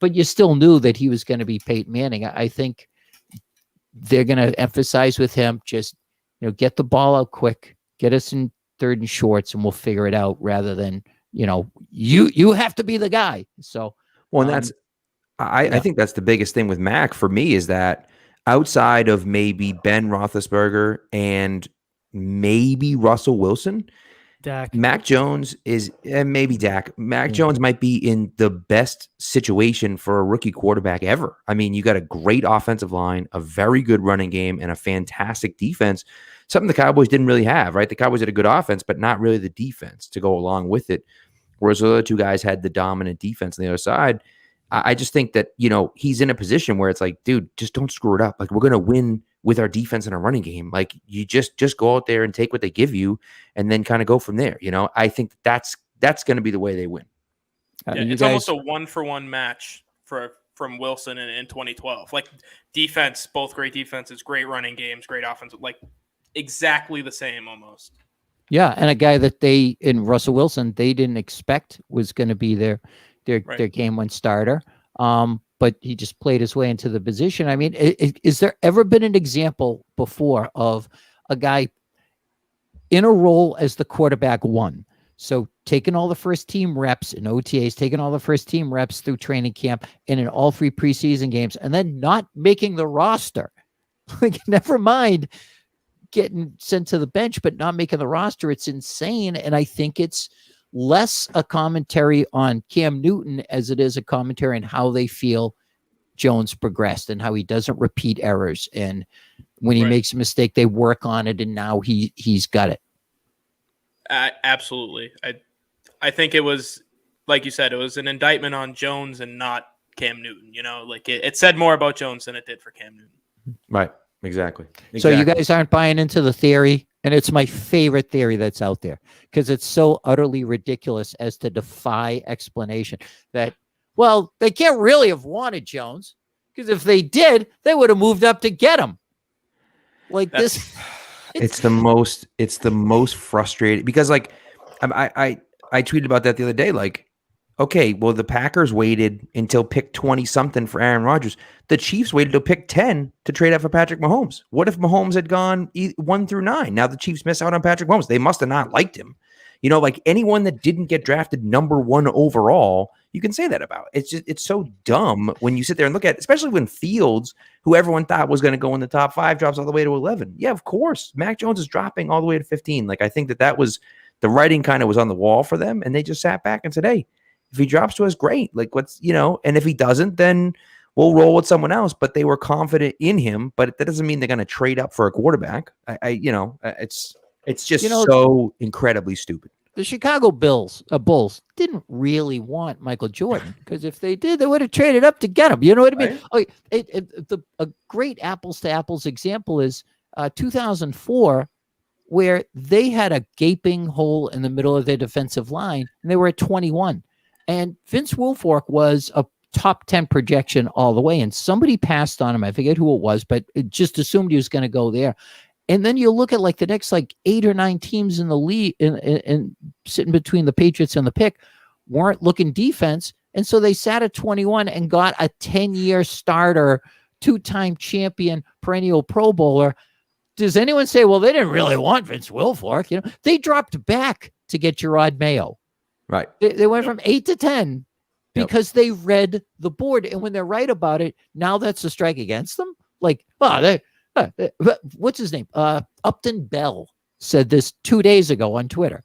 But you still knew that he was going to be Peyton Manning. I think they're going to emphasize with him, just, get the ball out quick, get us in 3rd and shorts, and we'll figure it out, rather than, you have to be the guy. So, well, and I think that's the biggest thing with Mac for me, is that outside of maybe Ben Roethlisberger and maybe Russell Wilson, Dak. Mac Jones is, and maybe Dak. Mac Jones might be in the best situation for a rookie quarterback ever. I mean, you got a great offensive line, a very good running game, and a fantastic defense. Something the Cowboys didn't really have, right? The Cowboys had a good offense, but not really the defense to go along with it. Whereas the other 2 guys had the dominant defense on the other side. I just think that, he's in a position where it's like, dude, just don't screw it up. Like, we're going to win with our defense and our running game. Like, you just go out there and take what they give you and then kind of go from there. I think that's going to be the way they win. It's almost a 1-for-1 match from Wilson in 2012. Like, defense, both great defenses, great running games, great offense, like exactly the same almost. Yeah. And a guy that in Russell Wilson, they didn't expect was going to be their game 1 starter. But he just played his way into the position. I mean, is there ever been an example before of a guy in a role as the quarterback 1? So taking all the first team reps in OTAs, taking all the first team reps through training camp and in all 3 preseason games, and then not making the roster. Like, never mind getting sent to the bench, but not making the roster. It's insane. And I think it's less a commentary on Cam Newton as it is a commentary on how they feel Jones progressed and how he doesn't repeat errors. And when he makes a mistake, they work on it. And now he's got it. Absolutely. I think it was, like you said, it was an indictment on Jones and not Cam Newton. Like it said more about Jones than it did for Cam Newton. Right. Exactly. So you guys aren't buying into the theory, and it's my favorite theory that's out there because it's so utterly ridiculous as to defy explanation that, well, they can't really have wanted Jones because if they did, they would have moved up to get him. Like this. It's the most frustrating because like I tweeted about that the other day. Like, okay, well, the Packers waited until pick 20 something for Aaron Rodgers. The Chiefs waited till pick 10 to trade out for Patrick Mahomes. What if Mahomes had gone 1 through 9? Now the Chiefs miss out on Patrick Mahomes. They must have not liked him. Like anyone that didn't get drafted number 1 overall, you can say that about. It's so dumb when you sit there and look at it, especially when Fields, who everyone thought was going to go in the top 5, drops all the way to 11. Yeah, of course. Mac Jones is dropping all the way to 15. Like, I think that was the writing kind of was on the wall for them, and they just sat back and said, hey, if he drops to us, great. Like, and if he doesn't, then we'll roll with someone else. But they were confident in him, but that doesn't mean they're going to trade up for a quarterback. It's just so incredibly stupid. the Chicago Bulls didn't really want Michael Jordan, because if they did, they would have traded up to get him. You know what I mean? Right. A great apples to apples example is 2004, where they had a gaping hole in the middle of their defensive line, and they were at 21. And Vince Wilfork was a top 10 projection all the way, and somebody passed on him. I forget who it was, but it just assumed he was going to go there. And then you look at like the next like 8 or 9 teams in the league and sitting between the Patriots and the pick weren't looking defense. And so they sat at 21 and got a 10-year starter, 2-time champion, perennial Pro Bowler. Does anyone say, well, they didn't really want Vince Wilfork? You know, they dropped back to get Gerard Mayo. Right. They went from 8 to 10 because they read the board. And when they're right about it, now that's a strike against them. Like, what's his name? Upton Bell said this 2 days ago on Twitter.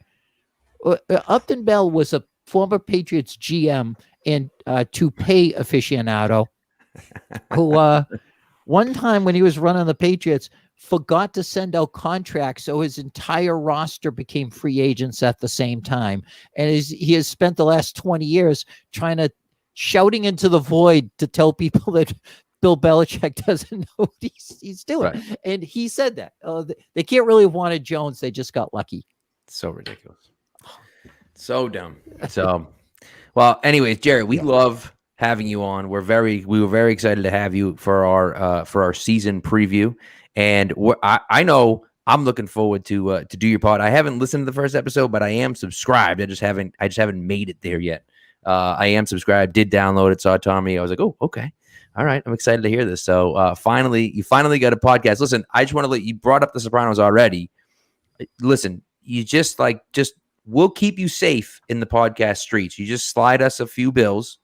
Upton Bell was a former Patriots GM and toupee aficionado who one time when he was running the Patriots forgot to send out contracts, so his entire roster became free agents at the same time. And he has spent the last 20 years shouting into the void to tell people that Bill Belichick doesn't know what he's doing. Right. And he said that. They can't really have wanted Jones. They just got lucky. So ridiculous. So dumb. So, well, anyways, Jerry, we love having you on. We were very excited to have you for our season preview. And I know I'm looking forward to do your pod. I haven't listened to the first episode, but I am subscribed. I just haven't made it there yet. I am subscribed, did download it, saw Tommy. I was like, oh, okay. All right. I'm excited to hear this. So you finally got a podcast. Listen, I just want to you brought up The Sopranos already. Listen, we'll keep you safe in the podcast streets. You just slide us a few bills,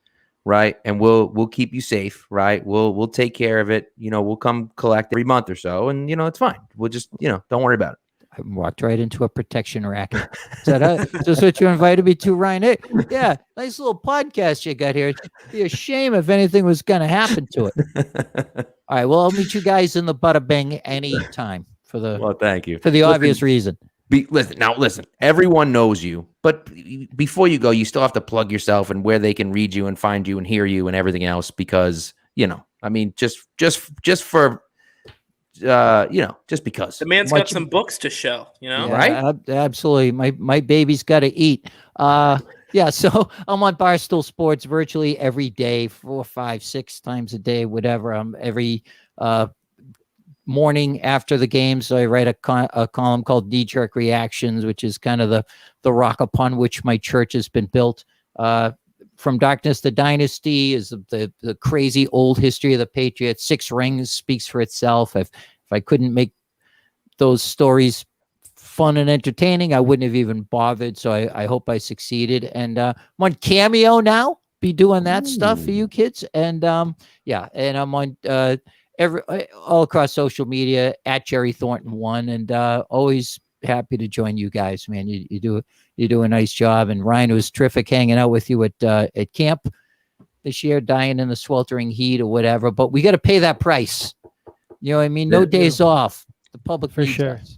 right? And we'll keep you safe, right? We'll take care of it. You know, we'll come collect every month or so, and it's fine. We'll just, don't worry about it. I walked right into a protection racket. Said, "This what you invited me to, Ryan? Hey, yeah, nice little podcast you got here. It'd be a shame if anything was going to happen to it." All right, well, I'll meet you guys in the Bada Bing anytime thank you for the obvious reason. Listen. Everyone knows you, but before you go, you still have to plug yourself and where they can read you and find you and hear you and everything else, because I mean, just for. Just because the man's got some books to show, right? Absolutely. My baby's got to eat. So I'm on Barstool Sports virtually every day, 4, 5, 6 times a day, whatever. Every morning after the game. So I write a column called Knee Jerk Reactions, which is kind of the rock upon which my church has been built. From Darkness to Dynasty is the crazy old history of the Patriots. 6 Rings speaks for itself. If I couldn't make those stories fun and entertaining, I wouldn't have even bothered. So I hope I succeeded. And I'm on Cameo now. Be doing that stuff for you kids. And and I'm on all across social media at Jerry Thornton 1, and always happy to join you guys, man. You do a nice job, and Ryan, it was terrific hanging out with you at camp this year, dying in the sweltering heat or whatever. But we got to pay that price. You know what I mean? No days off. The public for sure. Us.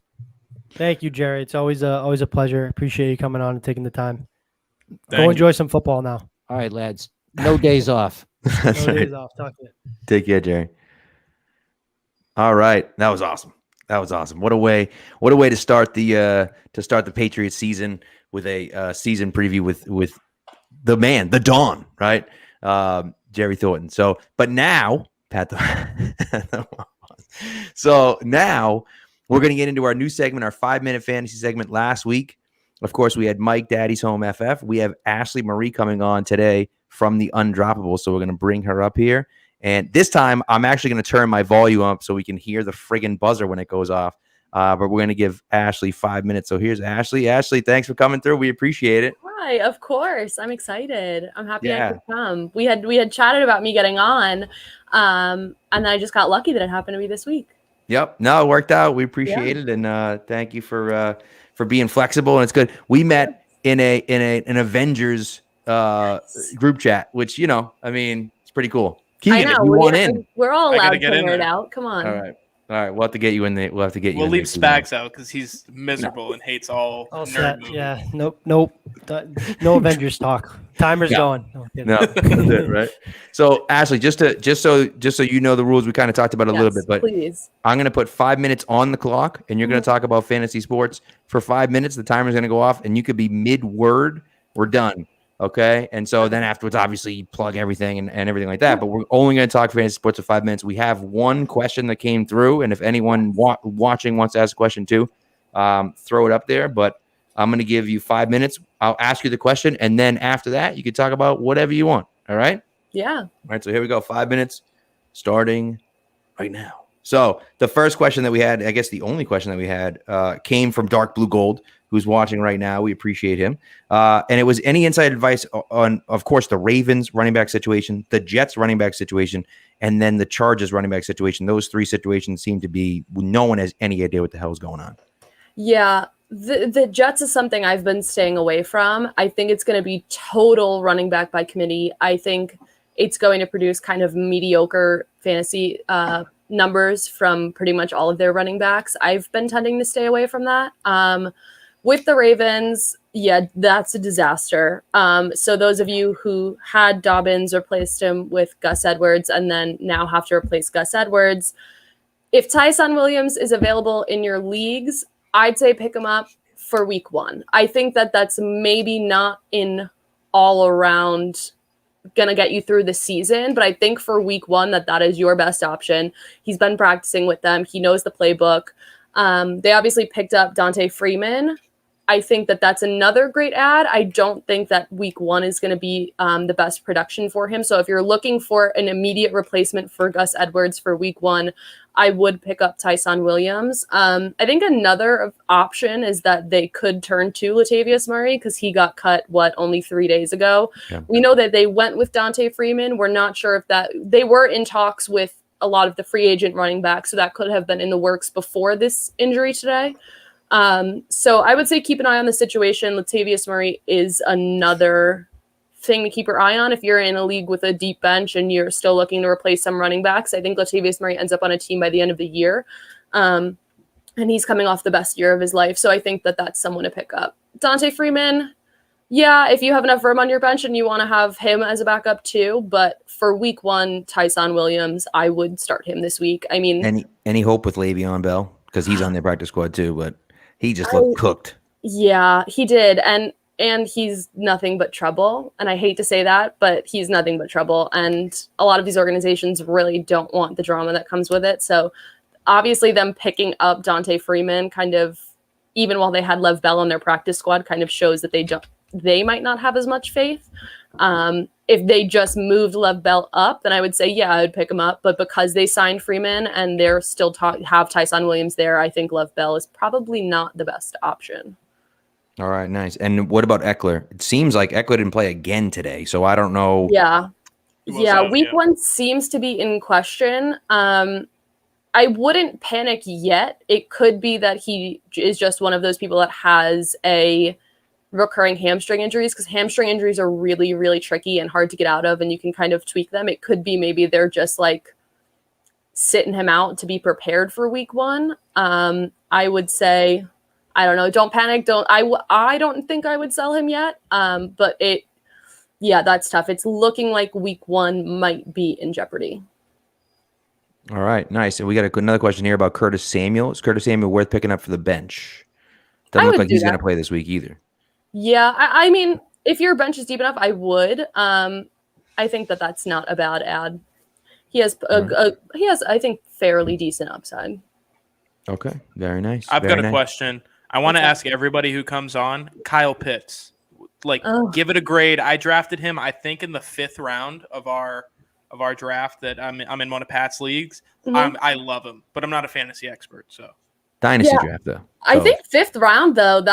Thank you, Jerry. It's always a pleasure. Appreciate you coming on and taking the time. Go enjoy some football now. All right, lads. No days off. Days off. Talk to you. Take care, Jerry. All right, that was awesome. What a way to start the Patriots season with a season preview with the man, the Dawn, right? Jerry Thornton. So, but now, Pat. So now we're going to get into our new segment, our 5-minute fantasy segment. Last week, of course, we had Mike Daddy's Home FF. We have Ashley Marie coming on today from the Undroppable. So we're going to bring her up here. And this time, I'm actually going to turn my volume up so we can hear the friggin' buzzer when it goes off. But we're going to give Ashley 5 minutes. So here's Ashley. Ashley, thanks for coming through. We appreciate it. Hi, of course. I'm excited. I'm happy I could come. We had chatted about me getting on, and then I just got lucky that it happened to be this week. Yep. No, it worked out. We appreciate it, and thank you for being flexible. And it's good. We met in an Avengers group chat, which it's pretty cool. I know. We're all allowed to nerd out. Come on. All right. All right, we'll have to get you in there. We'll have to get you. We'll in leave there too, Spags out because he's miserable and hates all All nerd set. movies. Yeah. Nope. No Avengers talk. Timer's Yeah. going. No, I'm kidding. No, that's it, right? So Ashley, just so you know the rules, we kind of talked about it a little bit, but please. I'm going to put 5 minutes on the clock, and you're going to talk about fantasy sports for 5 minutes. The timer's going to go off, and you could be mid-word. We're done, okay? And so then afterwards, obviously, you plug everything and everything like that. But we're only going to talk fantasy sports for 5 minutes. We have one question that came through, and if anyone watching wants to ask a question too, throw it up there. But I'm going to give you 5 minutes. I'll ask you the question, and then after that, you can talk about whatever you want. All right? Yeah. All right, so here we go. 5 minutes starting right now. So the first question that we had, I guess the only question that we had, came from Dark Blue Gold, who's watching right now. We appreciate him. And it was any inside advice on, of course, the Ravens running back situation, the Jets running back situation, and then the Chargers running back situation. Those three situations seem to be, no one has any idea what the hell is going on. Yeah. The Jets is something I've been staying away from. I think it's going to be total running back by committee. I think it's going to produce kind of mediocre fantasy numbers from pretty much all of their running backs. I've been tending to stay away from that. With the Ravens, yeah, that's a disaster. So those of you who had Dobbins replaced him with Gus Edwards and then now have to replace Gus Edwards, if Tyson Williams is available in your leagues, I'd say pick him up for week 1. I think that that's maybe not in all around going to get you through the season, but I think for week 1 that is your best option. He's been practicing with them. He knows the playbook. They obviously picked up Dante Freeman. I think that that's another great add. I don't think that week 1 is going to be the best production for him. So if you're looking for an immediate replacement for Gus Edwards for week 1, I would pick up Tyson Williams. I think another option is that they could turn to Latavius Murray because he got cut, only 3 days ago. Yeah. We know that they went with Dante Freeman. We're not sure if that they were in talks with a lot of the free agent running backs, so that could have been in the works before this injury today. So I would say keep an eye on the situation. Latavius Murray is another thing to keep your eye on. If you're in a league with a deep bench and you're still looking to replace some running backs, I think Latavius Murray ends up on a team by the end of the year. And he's coming off the best year of his life. So I think that that's someone to pick up. Dante Freeman, yeah, if you have enough room on your bench and you want to have him as a backup too. But for week 1, Tyson Williams, I would start him this week. I mean, any hope with Le'Veon Bell? Because he's on their practice squad too, but he just looked cooked. Yeah, he did. And he's nothing but trouble. And I hate to say that, but he's nothing but trouble. And a lot of these organizations really don't want the drama that comes with it. So obviously them picking up Dante Freeman kind of, even while they had Lev Bell on their practice squad, kind of shows that they might not have as much faith. If they just moved Lev Bell up, then I would say, yeah, I would pick him up. But because they signed Freeman and they're still have Tyson Williams there, I think Lev Bell is probably not the best option. All right, nice. And what about Eckler? It seems like Eckler didn't play again today, so I don't know. Yeah. Week 1 seems to be in question. I wouldn't panic yet. It could be that he is just one of those people that has a recurring hamstring injuries, because hamstring injuries are really, really tricky and hard to get out of, and you can kind of tweak them. It could be maybe they're just like sitting him out to be prepared for week 1. I would say, I don't know. Don't panic. I don't think I would sell him yet. But that's tough. It's looking like week 1 might be in jeopardy. All right, nice. And we got another question here about Curtis Samuel. Is Curtis Samuel worth picking up for the bench? Doesn't look like he's going to play this week either. Yeah, I mean, if your bench is deep enough, I would. I think that that's not a bad ad. He has I think fairly decent upside. Okay, very nice. I've got a question. I want to ask everybody who comes on, Kyle Pitts, give it a grade. I drafted him, I think, in the 5th round of our draft that I'm in one of Pat's leagues. Mm-hmm. I love him, but I'm not a fantasy expert. So dynasty draft though. So. I think 5th round though.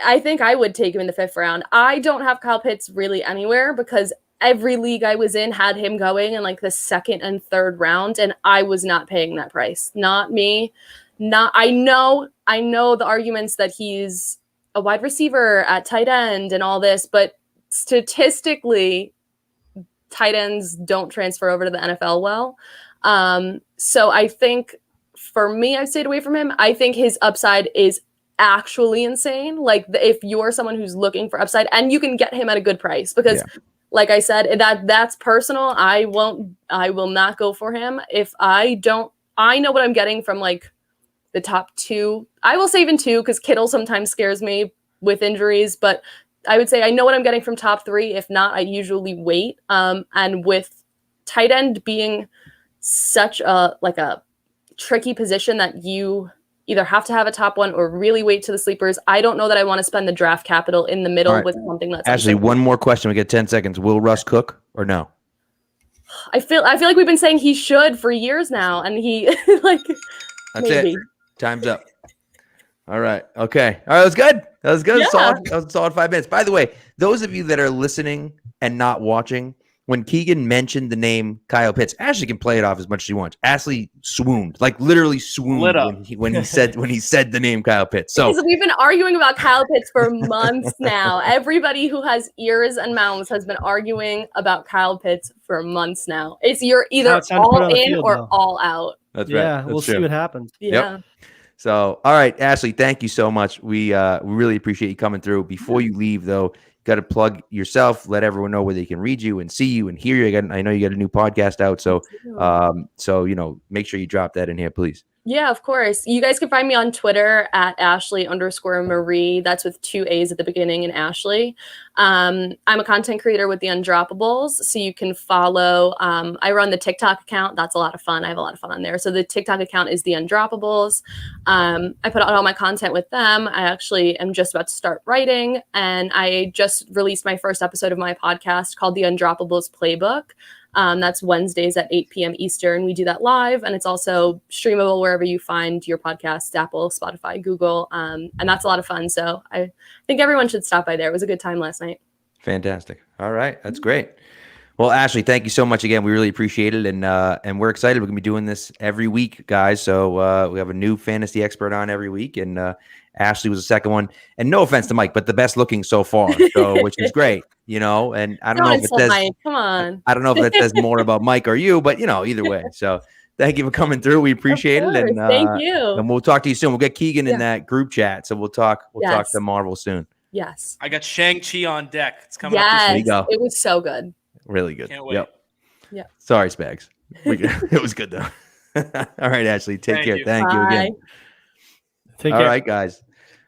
I think I would take him in the 5th round. I don't have Kyle Pitts really anywhere because every league I was in had him going in like the 2nd and 3rd round, and I was not paying that price. Not me. I know the arguments that he's a wide receiver at tight end and all this, but statistically, tight ends don't transfer over to the NFL well. So I think for me, I've stayed away from him. I think his upside is actually insane. Like if you're someone who's looking for upside, and you can get him at a good price, because like I said, that's personal. I will not go for him if I know what I'm getting from like the top 2. I will say even 2, because Kittle sometimes scares me with injuries, but I would say I know what I'm getting from top 3. If not, I usually wait. And with tight end being such a tricky position that you either have to have a top 1 or really wait to the sleepers, I don't know that I want to spend the draft capital in the middle with something that's Ashley, one more question. We get 10 seconds. Will Russ cook or no? I feel like we've been saying he should for years now, and he like That's maybe. it. Time's up. All right. Okay. All right. That was good. That was good. Yeah. That was a solid 5 minutes. By the way, those of you that are listening and not watching, when Keegan mentioned the name Kyle Pitts, Ashley can play it off as much as she wants. Ashley swooned, like literally swooned when he said the name Kyle Pitts. So because we've been arguing about Kyle Pitts for months now. Everybody who has ears and mouths has been arguing about Kyle Pitts for months now. You're either all in or all out. That's right. Yeah, we'll see what happens. Yeah. Yep. So, all right, Ashley, thank you so much. We really appreciate you coming through. Before you leave, though, you got to plug yourself. Let everyone know where they can read you and see you and hear you. I know you got a new podcast out, so make sure you drop that in here, please. Yeah, of course. You guys can find me on Twitter at Ashley_Marie. That's with 2 A's at the beginning in Ashley. I'm a content creator with the Undroppables, so you can follow. I run the TikTok account. That's a lot of fun. I have a lot of fun on there. So the TikTok account is the Undroppables. I put out all my content with them. I actually am just about to start writing, and I just released my first episode of my podcast called the Undroppables Playbook. That's Wednesdays at 8 p.m. Eastern. We do that live, and it's also streamable wherever you find your podcasts, Apple, Spotify, Google, and that's a lot of fun. So I think everyone should stop by there. It was a good time last night. Fantastic. All right. That's great. Well, Ashley, thank you so much again. We really appreciate it, and we're excited. We're going to be doing this every week, guys. So we have a new fantasy expert on every week, and Ashley was the second one. And no offense to Mike, but the best looking so far, which is great, And I don't know if it says Mike. Come on. I don't know if that says more about Mike or you, but either way. So thank you for coming through. We appreciate it, and thank you. And we'll talk to you soon. We'll get Keegan in that group chat, so we'll talk. We'll talk to Marvel soon. Yes. I got Shang-Chi on deck. It's coming up yes. this week. It was so good. Really good. Can't wait. Yep. Yeah. Sorry, Spags. It was good though. All right, Ashley. Take care. Thank you again. Take All care. right, guys.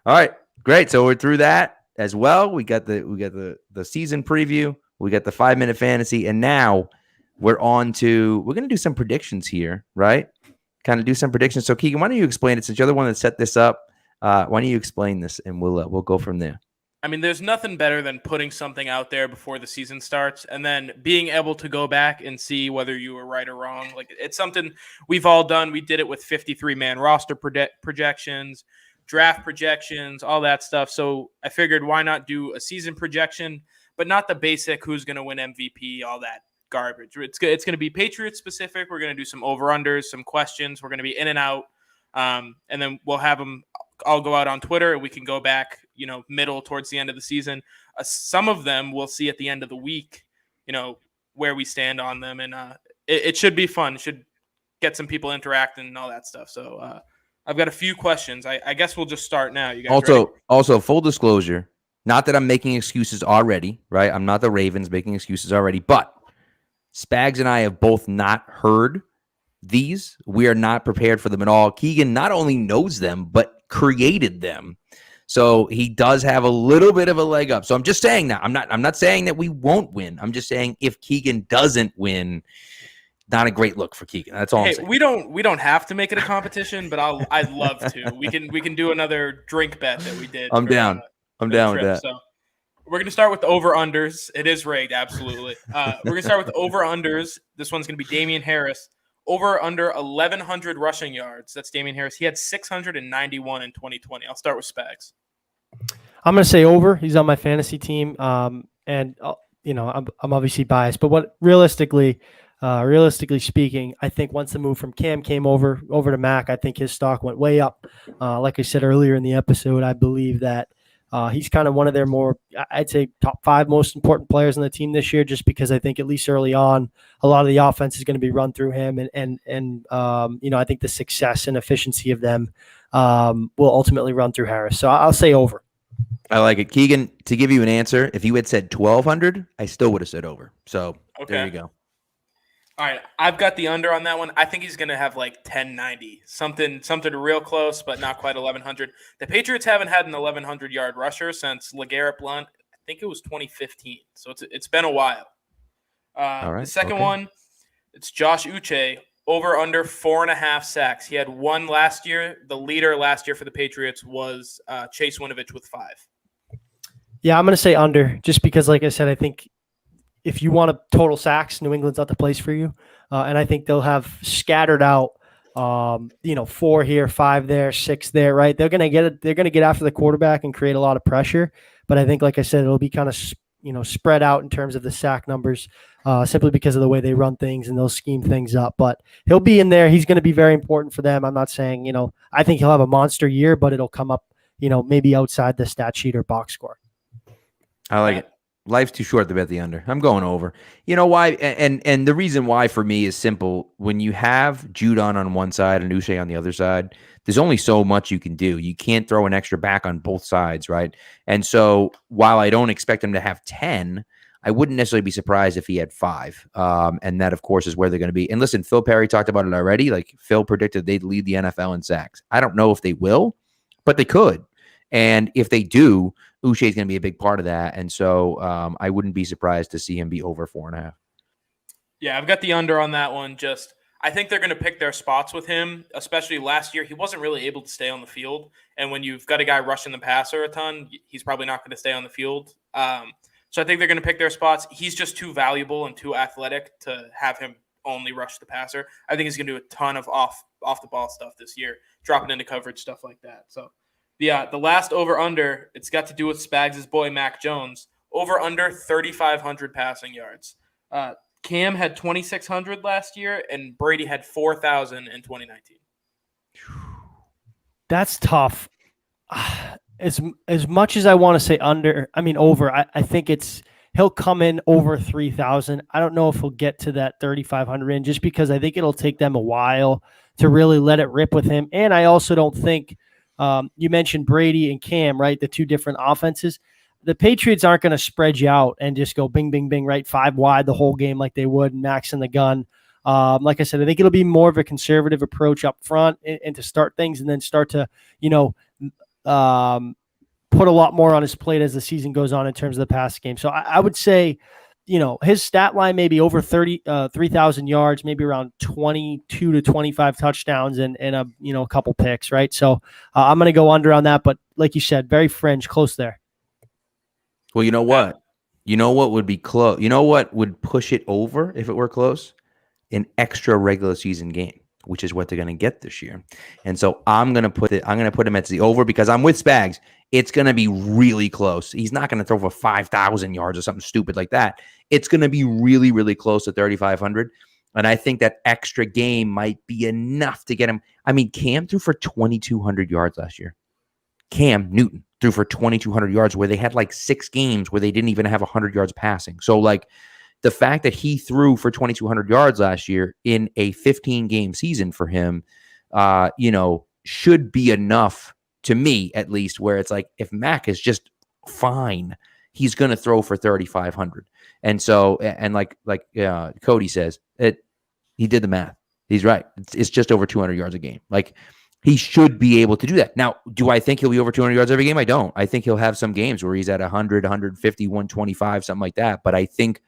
All right, great. So we're through that as well. We got the season preview. We got the 5-minute fantasy, and now we're on to we're gonna do some predictions here, right? Kind of do some predictions. So Keegan, why don't you explain it since you're the one that set this up? Why don't you explain this, and we'll go from there. I mean, there's nothing better than putting something out there before the season starts and then being able to go back and see whether you were right or wrong. Like, it's something we've all done. We did it with 53-man roster projections, draft projections, all that stuff. So I figured, why not do a season projection, but not the basic who's going to win MVP, all that garbage. It's going to be Patriots specific. We're going to do some over-unders, some questions. We're going to be in and out. And then we'll have them all go out on Twitter, and we can go back, middle towards the end of the season. Some of them we'll see at the end of the week, where we stand on them. And it should be fun. It should get some people interacting and all that stuff. So I've got a few questions. I guess we'll just start now. You guys ready? Also, full disclosure, not that I'm making excuses already, right? I'm not the Ravens making excuses already, but Spags and I have both not heard these. We are not prepared for them at all. Keegan not only knows them, but created them. So he does have a little bit of a leg up. So I'm just saying that. I'm not saying that we won't win. I'm just saying if Keegan doesn't win, not a great look for Keegan. That's all I'm saying. We don't have to make it a competition, but I'd love to. We can do another drink bet that we did. I'm down. I'm down with that. So we're gonna start with the over-unders. It is rigged, absolutely. We're gonna start with the over-unders. This one's gonna be Damian Harris. Over under 1,100 rushing yards. That's Damian Harris. He had 691 in 2020. I'll start with Spags. I'm going to say over. He's on my fantasy team, and I'm obviously biased. But what realistically speaking, I think once the move from Cam came over to Mac, I think his stock went way up. Like I said earlier in the episode, I believe that He's kind of one of their more, I'd say, top 5 most important players on the team this year, just because I think at least early on, a lot of the offense is going to be run through him. And I think the success and efficiency of them will ultimately run through Harris. So I'll say over. I like it. Keegan, to give you an answer, if you had said 1,200, I still would have said over. So there you go. All right, I've got the under on that one. I think he's going to have like 1090, something real close, but not quite 1,100. The Patriots haven't had an 1,100-yard rusher since LeGarrette Blount. I think it was 2015, so it's been a while. All right, the second one, it's Josh Uche, over under 4.5 sacks. He had 1 last year. The leader last year for the Patriots was Chase Winovich with 5. Yeah, I'm going to say under, just because, like I said, I think if you want a total sacks, New England's not the place for you. And I think they'll have scattered out, 4 here, 5 there, 6 there, right? They're going to get it. They're going to get after the quarterback and create a lot of pressure. But I think, like I said, it'll be kind of, spread out in terms of the sack numbers, simply because of the way they run things and they'll scheme things up. But he'll be in there. He's going to be very important for them. I'm not saying, I think he'll have a monster year, but it'll come up, maybe outside the stat sheet or box score. I like it. Life's too short to bet the under. I'm going over. You know why? And the reason why for me is simple. When you have Judon on one side and Uche on the other side, there's only so much you can do. You can't throw an extra back on both sides, right? And so while I don't expect him to have 10, I wouldn't necessarily be surprised if he had 5. And that, of course, is where they're going to be. And listen, Phil Perry talked about it already. Like, Phil predicted they'd lead the NFL in sacks. I don't know if they will, but they could. And if they do, Uche is going to be a big part of that. And so I wouldn't be surprised to see him be over 4.5. Yeah, I've got the under on that one. I think they're going to pick their spots with him, especially last year. He wasn't really able to stay on the field. And when you've got a guy rushing the passer a ton, he's probably not going to stay on the field. So I think they're going to pick their spots. He's just too valuable and too athletic to have him only rush the passer. I think he's going to do a ton of off the ball stuff this year, dropping into coverage, stuff like that. So the last over-under, it's got to do with Spags' boy, Mac Jones. Over-under 3,500 passing yards. Cam had 2,600 last year, and Brady had 4,000 in 2019. That's tough. As much as I want to say over, I think he'll come in over 3,000. I don't know if he'll get to that 3,500 in, just because I think it'll take them a while to really let it rip with him. And I also don't think you mentioned Brady and Cam, right? The 2 different offenses. The Patriots aren't going to spread you out and just go bing, bing, bing, right? 5 wide the whole game like they would, Max in the gun. Like I said, I think it'll be more of a conservative approach up front and to start things, and then start to, put a lot more on his plate as the season goes on in terms of the pass game. So I would say, his stat line may be over 3,000 yards, maybe around 22 to 25 touchdowns and a couple picks, right? So I'm going to go under on that, but like you said, very fringe, close there. Well, you know what? You know what would be close? You know what would push it over if it were close? An extra regular season game, which is what they're going to get this year. And so I'm going to put him at the over, because I'm with Spags. It's going to be really close. He's not going to throw for 5,000 yards or something stupid like that. It's going to be really, really close to 3,500. And I think that extra game might be enough to get him. I mean, Cam threw for 2,200 yards last year. Cam Newton threw for 2,200 yards, where they had like 6 games where they didn't even have 100 yards passing. So like, the fact that he threw for 2,200 yards last year in a 15-game season for him, should be enough, to me at least, where it's like, if Mac is just fine, he's going to throw for 3,500. And so, and like Cody says, he did the math. He's right. It's just over 200 yards a game. Like, he should be able to do that. Now, do I think he'll be over 200 yards every game? I don't. I think he'll have some games where he's at 100, 150, 125, something like that. But I think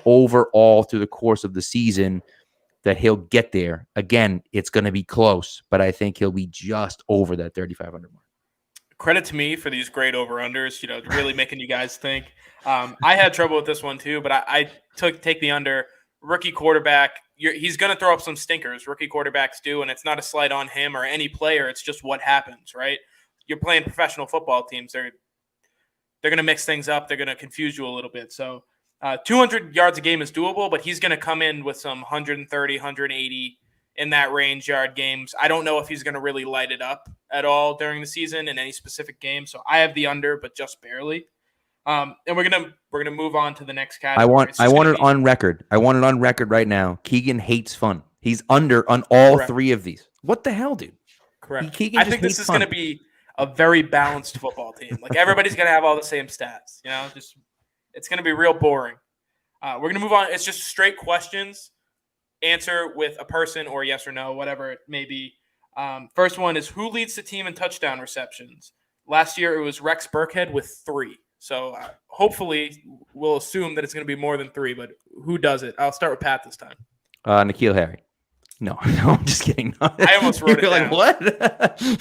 overall through the course of the season that he'll get there. Again, it's going to be close, but I think he'll be just over that 3,500 mark. Credit to me for these great over-unders, really making you guys think. I had trouble with this one too, but I take the under. Rookie quarterback, he's going to throw up some stinkers. Rookie quarterbacks do, and it's not a slight on him or any player. It's just what happens, right? You're playing professional football teams. They're going to mix things up. They're going to confuse you a little bit. So 200 yards a game is doable, but he's going to come in with some 130, 180 in that range yard games. I don't know if he's going to really light it up at all during the season in any specific game. So I have the under, but just barely. And we're gonna move on to the next category. I want it on record. I want it on record right now. Keegan hates fun. He's under on all three of these. What the hell, dude? Correct. Keegan I think this is going to be a very balanced football team. Like everybody's going to have all the same stats. Just it's going to be real boring. We're going to move on. It's just straight questions. Answer with a person or yes or no, whatever it may be. First one is who leads the team in touchdown receptions? Last year it was Rex Burkhead with 3. So hopefully we'll assume that it's going to be more than 3. But who does it? I'll start with Pat this time. N'Keal Harry. No, I'm just kidding. No. I almost wrote it down. Like what?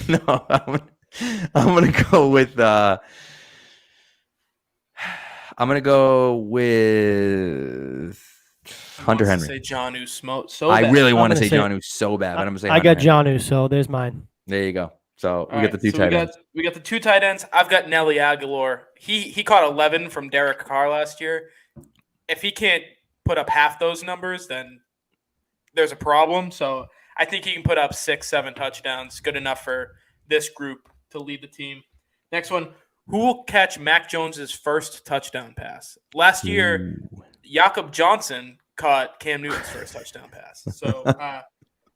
No, I'm gonna go with. I'm gonna go with Hunter Henry. Say Jonnu I really want to say Jonnu so bad, but I'm gonna say I got Jonnu, so there's mine. There you go. So we All got the two tight ends. We got the 2 tight ends. I've got Nelly Aguilar. He caught 11 from Derek Carr last year. If he can't put up half those numbers, then there's a problem. So I think he can put up 6-7 touchdowns. Good enough for this group to lead the team. Next one, who will catch Mac Jones's first touchdown pass? Last year, Jakob Johnson caught Cam Newton's first touchdown pass. So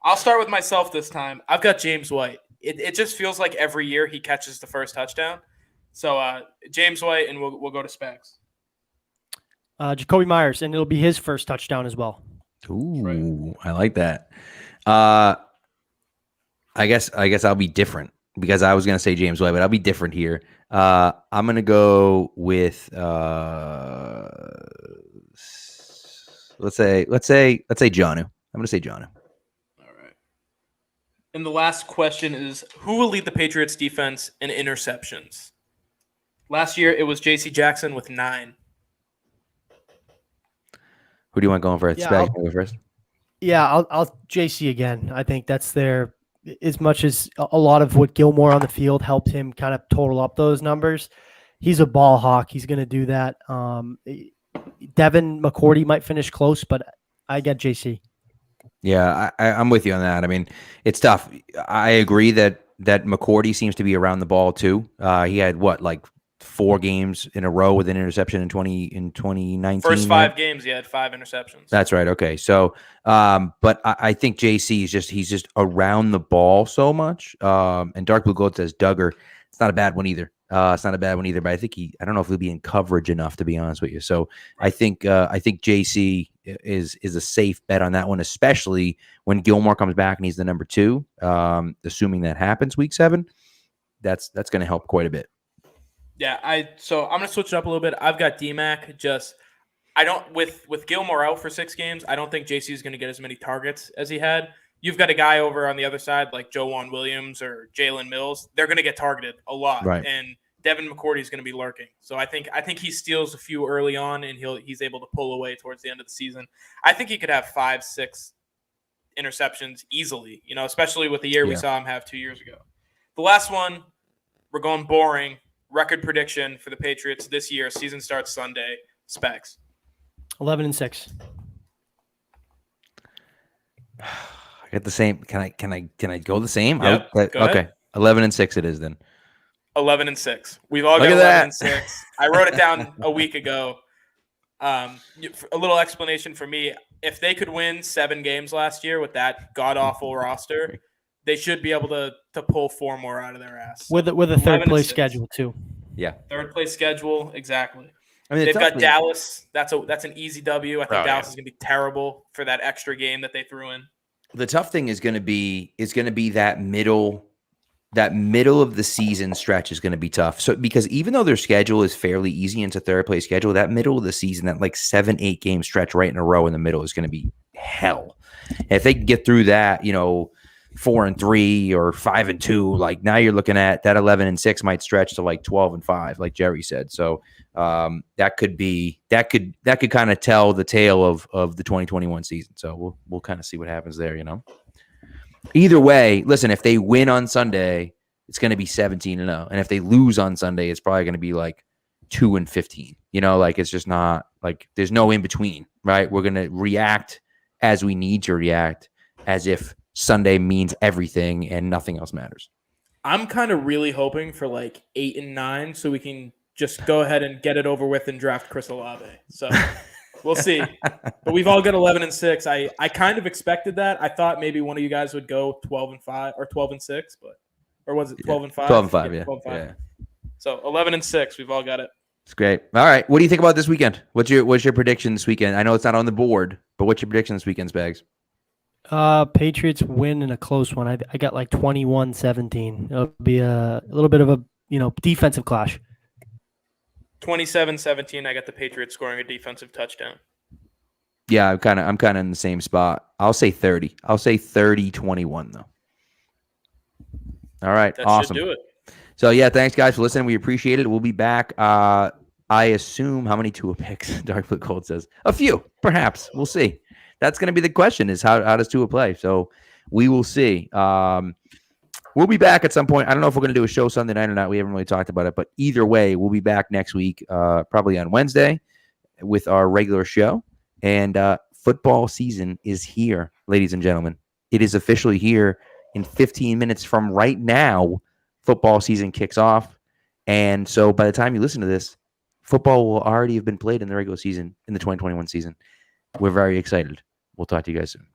I'll start with myself this time. I've got James White. It just feels like every year he catches the first touchdown. So James White, and we'll go to Specs. Jacoby Myers, and it'll be his first touchdown as well. Ooh, Right. I like that. I guess I'll be different because I was gonna say James White, but I'll be different here. I'm gonna go with let's say Jonnu. I'm gonna say Jonnu. All right. And the last question is who will lead the Patriots defense in interceptions? Last year it was J.C. Jackson with 9. Who do you want going first? Yeah, Spag, go first. Yeah, I'll JC again. I think that's their as much as a lot of what Gilmore on the field helped him kind of total up those numbers. He's a ball hawk. He's going to do that. Devin McCourty might finish close, but I get JC. Yeah, I'm with you on that. I mean, it's tough. I agree that McCourty seems to be around the ball too. He had like 4 games in a row with an interception in 2019. First 5 games, he had 5 interceptions. That's right. Okay. So, but I think JC he's just around the ball so much. And Dark Blue Gold says Duggar. It's not a bad one either. But I think I don't know if he'll be in coverage enough, to be honest with you. So I think JC is a safe bet on that one, especially when Gilmore comes back and he's the number 2. Assuming that happens week 7, that's going to help quite a bit. Yeah, so I'm gonna switch it up a little bit. I've got DMAC. With Gilmore out for 6 games, I don't think JC is gonna get as many targets as he had. You've got a guy over on the other side like Joejuan Williams or Jalen Mills. They're gonna get targeted a lot, right. And Devin McCourty is gonna be lurking. So I think he steals a few early on, and he's able to pull away towards the end of the season. I think he could have 5-6 interceptions easily. Especially with the year we saw him have 2 years ago. The last one, we're going boring. Record prediction for the Patriots this year. Season starts Sunday. Specs. 11-6. I got the same. Can I go the same? Yep, go okay. ahead. 11-6 it is then. 11-6. We've all Look got at 11-6. I wrote it down a week ago. A little explanation for me. If they could win 7 games last year with that god awful roster, they should be able to pull 4 more out of their ass. With a third place schedule too. Yeah. Third place schedule, exactly. I mean, they've got Dallas. That's an easy W. I think Dallas is going to be terrible for that extra game that they threw in. The tough thing is going to be that middle of the season stretch is going to be tough. So because even though their schedule is fairly easy into third place schedule, that middle of the season, that like 7-8 game stretch right in a row in the middle is going to be hell. And if they can get through that, 4-3 or 5-2, like now you're looking at that 11-6 might stretch to like 12-5, like Jerry said. So that could kind of tell the tale of the 2021 season. So we'll kind of see what happens there. Either way, listen, if they win on Sunday, it's going to be 17-0, and if they lose on Sunday, it's probably going to be like 2-15. Like it's just not like there's no in between, right? We're going to react as we need to react, as if Sunday means everything and nothing else matters. I'm kind of really hoping for like 8 and 9 so we can just go ahead and get it over with and draft Chris Olave. So we'll see. But we've all got 11 and 6. I kind of expected that. I thought maybe one of you guys would go 12 and 5 or 12 and 6, or was it 12 and 5? 12 and 5, yeah. 12 and 5. Yeah. So 11 and 6, we've all got it. It's great. All right. What do you think about this weekend? What's your prediction this weekend? I know it's not on the board, but what's your prediction this weekend, Spags? Patriots win in a close one. I got like 21-17. It'll be a little bit of a defensive clash. 27-17, I got the Patriots scoring a defensive touchdown. Yeah, I'm kind of in the same spot. I'll say 30. I'll say 30-21 though. All right, That awesome. should do it. So yeah, thanks guys for listening. We appreciate it. We'll be back. I assume how many Tua picks? Dark Blue Cold says a few, perhaps. We'll see. That's going to be the question: is how does Tua play? So we will see. We'll be back at some point. I don't know if we're going to do a show Sunday night or not. We haven't really talked about it, but either way, we'll be back next week, probably on Wednesday, with our regular show. And football season is here, ladies and gentlemen. It is officially here. In 15 minutes from right now, football season kicks off. And so by the time you listen to this, football will already have been played in the regular season, in the 2021 season. We're very excited. We'll talk to you guys soon.